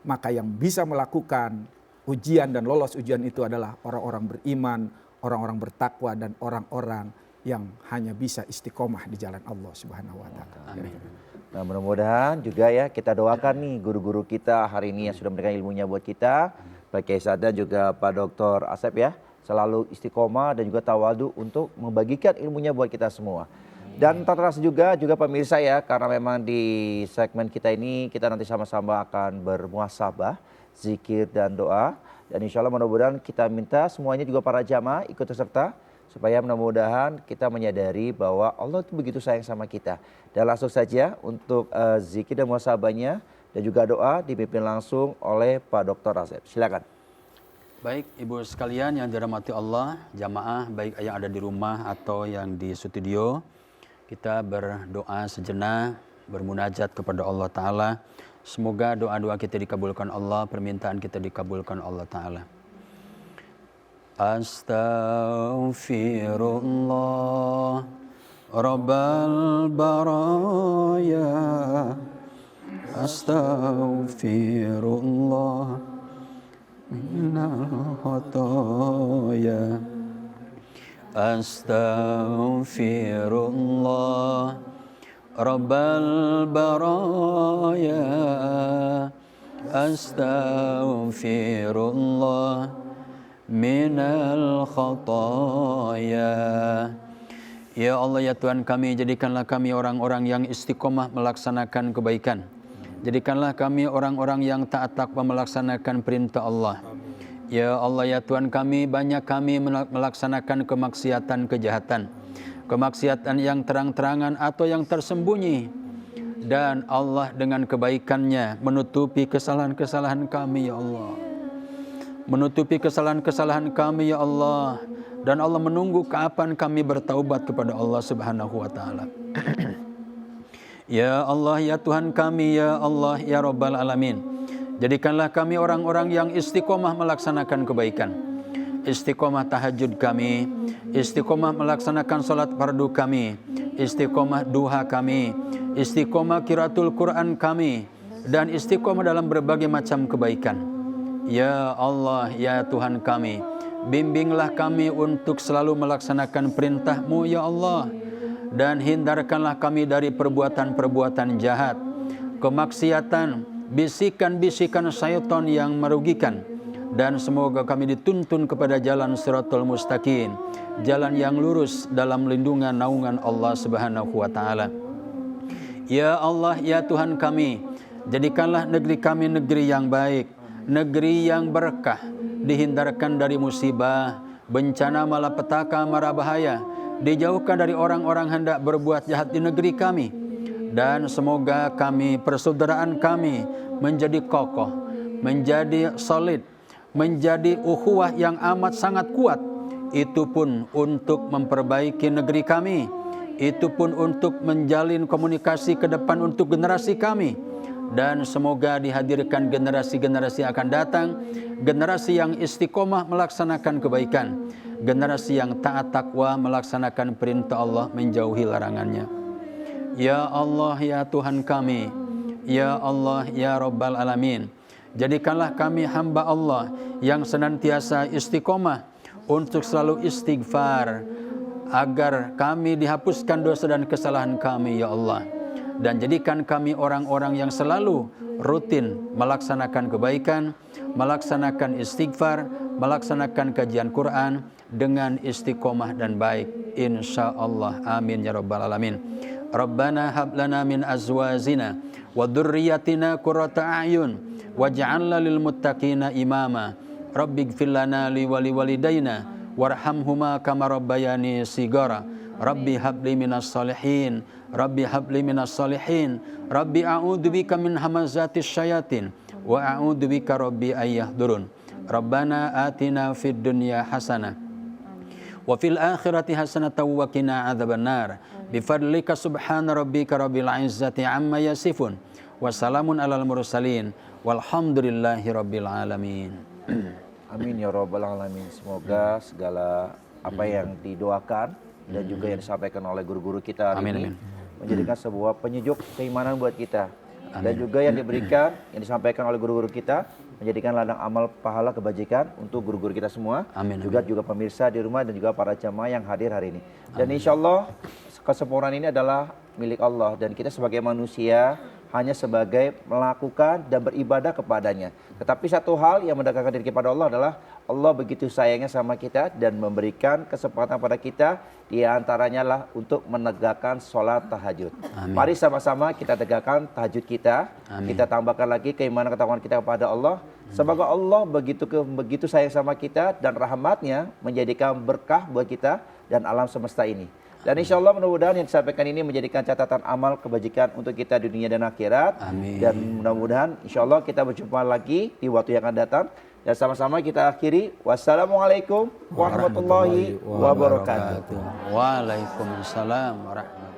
Maka yang bisa melakukan ujian dan lolos ujian itu adalah orang-orang beriman, orang-orang bertakwa dan orang-orang yang hanya bisa istiqomah di jalan Allah Subhanahu wa taala. Amin. Nah, mudah-mudahan juga ya kita doakan nih guru-guru kita hari ini yang sudah memberikan ilmunya buat kita. Pak Kiai Sa'ad dan juga Pak Dr. Asep ya, selalu istiqomah dan juga tawadu untuk membagikan ilmunya buat kita semua. Dan tak terasa juga pemirsa ya, karena memang di segmen kita ini kita nanti sama-sama akan bermuhasabah, zikir dan doa. Dan insya Allah mudah-mudahan kita minta semuanya juga para jamaah ikut serta supaya mudah-mudahan kita menyadari bahwa Allah itu begitu sayang sama kita. Dan langsung saja untuk zikir dan muhasabahnya dan juga doa dipimpin langsung oleh Pak Dr. Asep. Silakan. Baik ibu sekalian yang dirahmati Allah, jamaah baik yang ada di rumah atau yang di studio, kita berdoa sejenak, bermunajat kepada Allah Ta'ala. Semoga doa-doa kita dikabulkan Allah, permintaan kita dikabulkan Allah Ta'ala. Astaghfirullah Rabbal baraya, astaghfirullah minal khataya, astaghfirullah Rabbal baraya, astaghfirullah minal khataya. Ya Allah ya Tuhan kami, jadikanlah kami orang-orang yang istiqomah melaksanakan kebaikan. Jadikanlah kami orang-orang yang taat takwa melaksanakan perintah Allah. Ya Allah ya Tuhan kami, banyak kami melaksanakan kemaksiatan, kejahatan. Kemaksiatan yang terang-terangan atau yang tersembunyi. Dan Allah dengan kebaikannya menutupi kesalahan-kesalahan kami ya Allah. Menutupi kesalahan-kesalahan kami ya Allah. Dan Allah menunggu kapan kami bertaubat kepada Allah Subhanahu wa taala. Ya Allah ya Tuhan kami, ya Allah ya Rabbal alamin. Jadikanlah kami orang-orang yang istiqomah melaksanakan kebaikan. Istiqomah tahajud kami, istiqomah melaksanakan salat fardu kami, istiqomah duha kami, istiqomah qiraatul Quran kami, dan istiqomah dalam berbagai macam kebaikan. Ya Allah, ya Tuhan kami, bimbinglah kami untuk selalu melaksanakan perintah-Mu ya Allah, dan hindarkanlah kami dari perbuatan-perbuatan jahat, kemaksiatan, bisikan-bisikan syaitan yang merugikan, dan semoga kami dituntun kepada jalan Shiratal Mustaqim, jalan yang lurus dalam lindungan naungan Allah Subhanahu wa taala. Ya Allah, ya Tuhan kami, jadikanlah negeri kami negeri yang baik, negeri yang berkah, dihindarkan dari musibah, bencana, malapetaka, mara bahaya, dijauhkan dari orang-orang hendak berbuat jahat di negeri kami. Dan semoga kami, persaudaraan kami menjadi kokoh, menjadi solid, menjadi ukhuwah yang amat sangat kuat. Itu pun untuk memperbaiki negeri kami, itu pun untuk menjalin komunikasi ke depan untuk generasi kami. Dan semoga dihadirkan generasi-generasi akan datang, generasi yang istiqomah melaksanakan kebaikan, generasi yang taat takwa melaksanakan perintah Allah, menjauhi larangannya. Ya Allah, ya Tuhan kami, ya Allah, ya Rabbal Alamin, jadikanlah kami hamba Allah yang senantiasa istiqomah untuk selalu istighfar, agar kami dihapuskan dosa dan kesalahan kami ya Allah. Dan jadikan kami orang-orang yang selalu rutin melaksanakan kebaikan, melaksanakan istighfar, melaksanakan kajian Quran dengan istiqomah dan baik, insya Allah. Amin ya Rabbal Alamin. Rabbana hab lana min azwajina wa dhurriyyatina qurrata a'yun waj'alna lil muttaqina imama. Rabbighfir lana li wa liwalidayna warhamhuma kama rabbayani sigara. Rabbi habli minas salihin, Rabbi habli minas salihin, Rabbi a'udzubika min hamazatis syayatin wa a'udzubika Rabbi ayyahdurun. Rabbana atina fid dunya hasanah wa fil akhirati hasanatan wa qina adzabannar. Bifadlika subhana rabbika rabbil izzati amma yasifun wa salamun alal mursalin walhamdulillahi rabbil alamin. Amin ya Rabbal Alamin. Semoga segala apa yang didoakan dan juga yang disampaikan oleh guru-guru kita hari ini menjadikan sebuah penyejuk keimanan buat kita. Dan juga yang diberikan, yang disampaikan oleh guru-guru kita menjadikan ladang amal pahala kebajikan untuk guru-guru kita semua. Juga pemirsa di rumah dan juga para jamaah yang hadir hari ini. Dan insya Allah kesempurnaan ini adalah milik Allah, dan kita sebagai manusia hanya sebagai melakukan dan beribadah kepadanya. Tetapi satu hal yang mendekatkan diri kepada Allah adalah Allah begitu sayangnya sama kita dan memberikan kesempatan pada kita, di antaranya lah untuk menegakkan sholat tahajud. Mari sama-sama kita tegakkan tahajud kita. Kita tambahkan lagi keimanan ketakwaan kita kepada Allah. Semoga Allah begitu sayang sama kita dan rahmatnya menjadikan berkah buat kita dan alam semesta ini. Dan insya Allah mudah-mudahan yang disampaikan ini menjadikan catatan amal kebajikan untuk kita di dunia dan akhirat. Dan mudah-mudahan insya Allah kita berjumpa lagi di waktu yang akan datang. Dan sama-sama kita akhiri. Wassalamualaikum warahmatullahi wabarakatuh. Waalaikumsalam warahmatullahi wabarakatuh.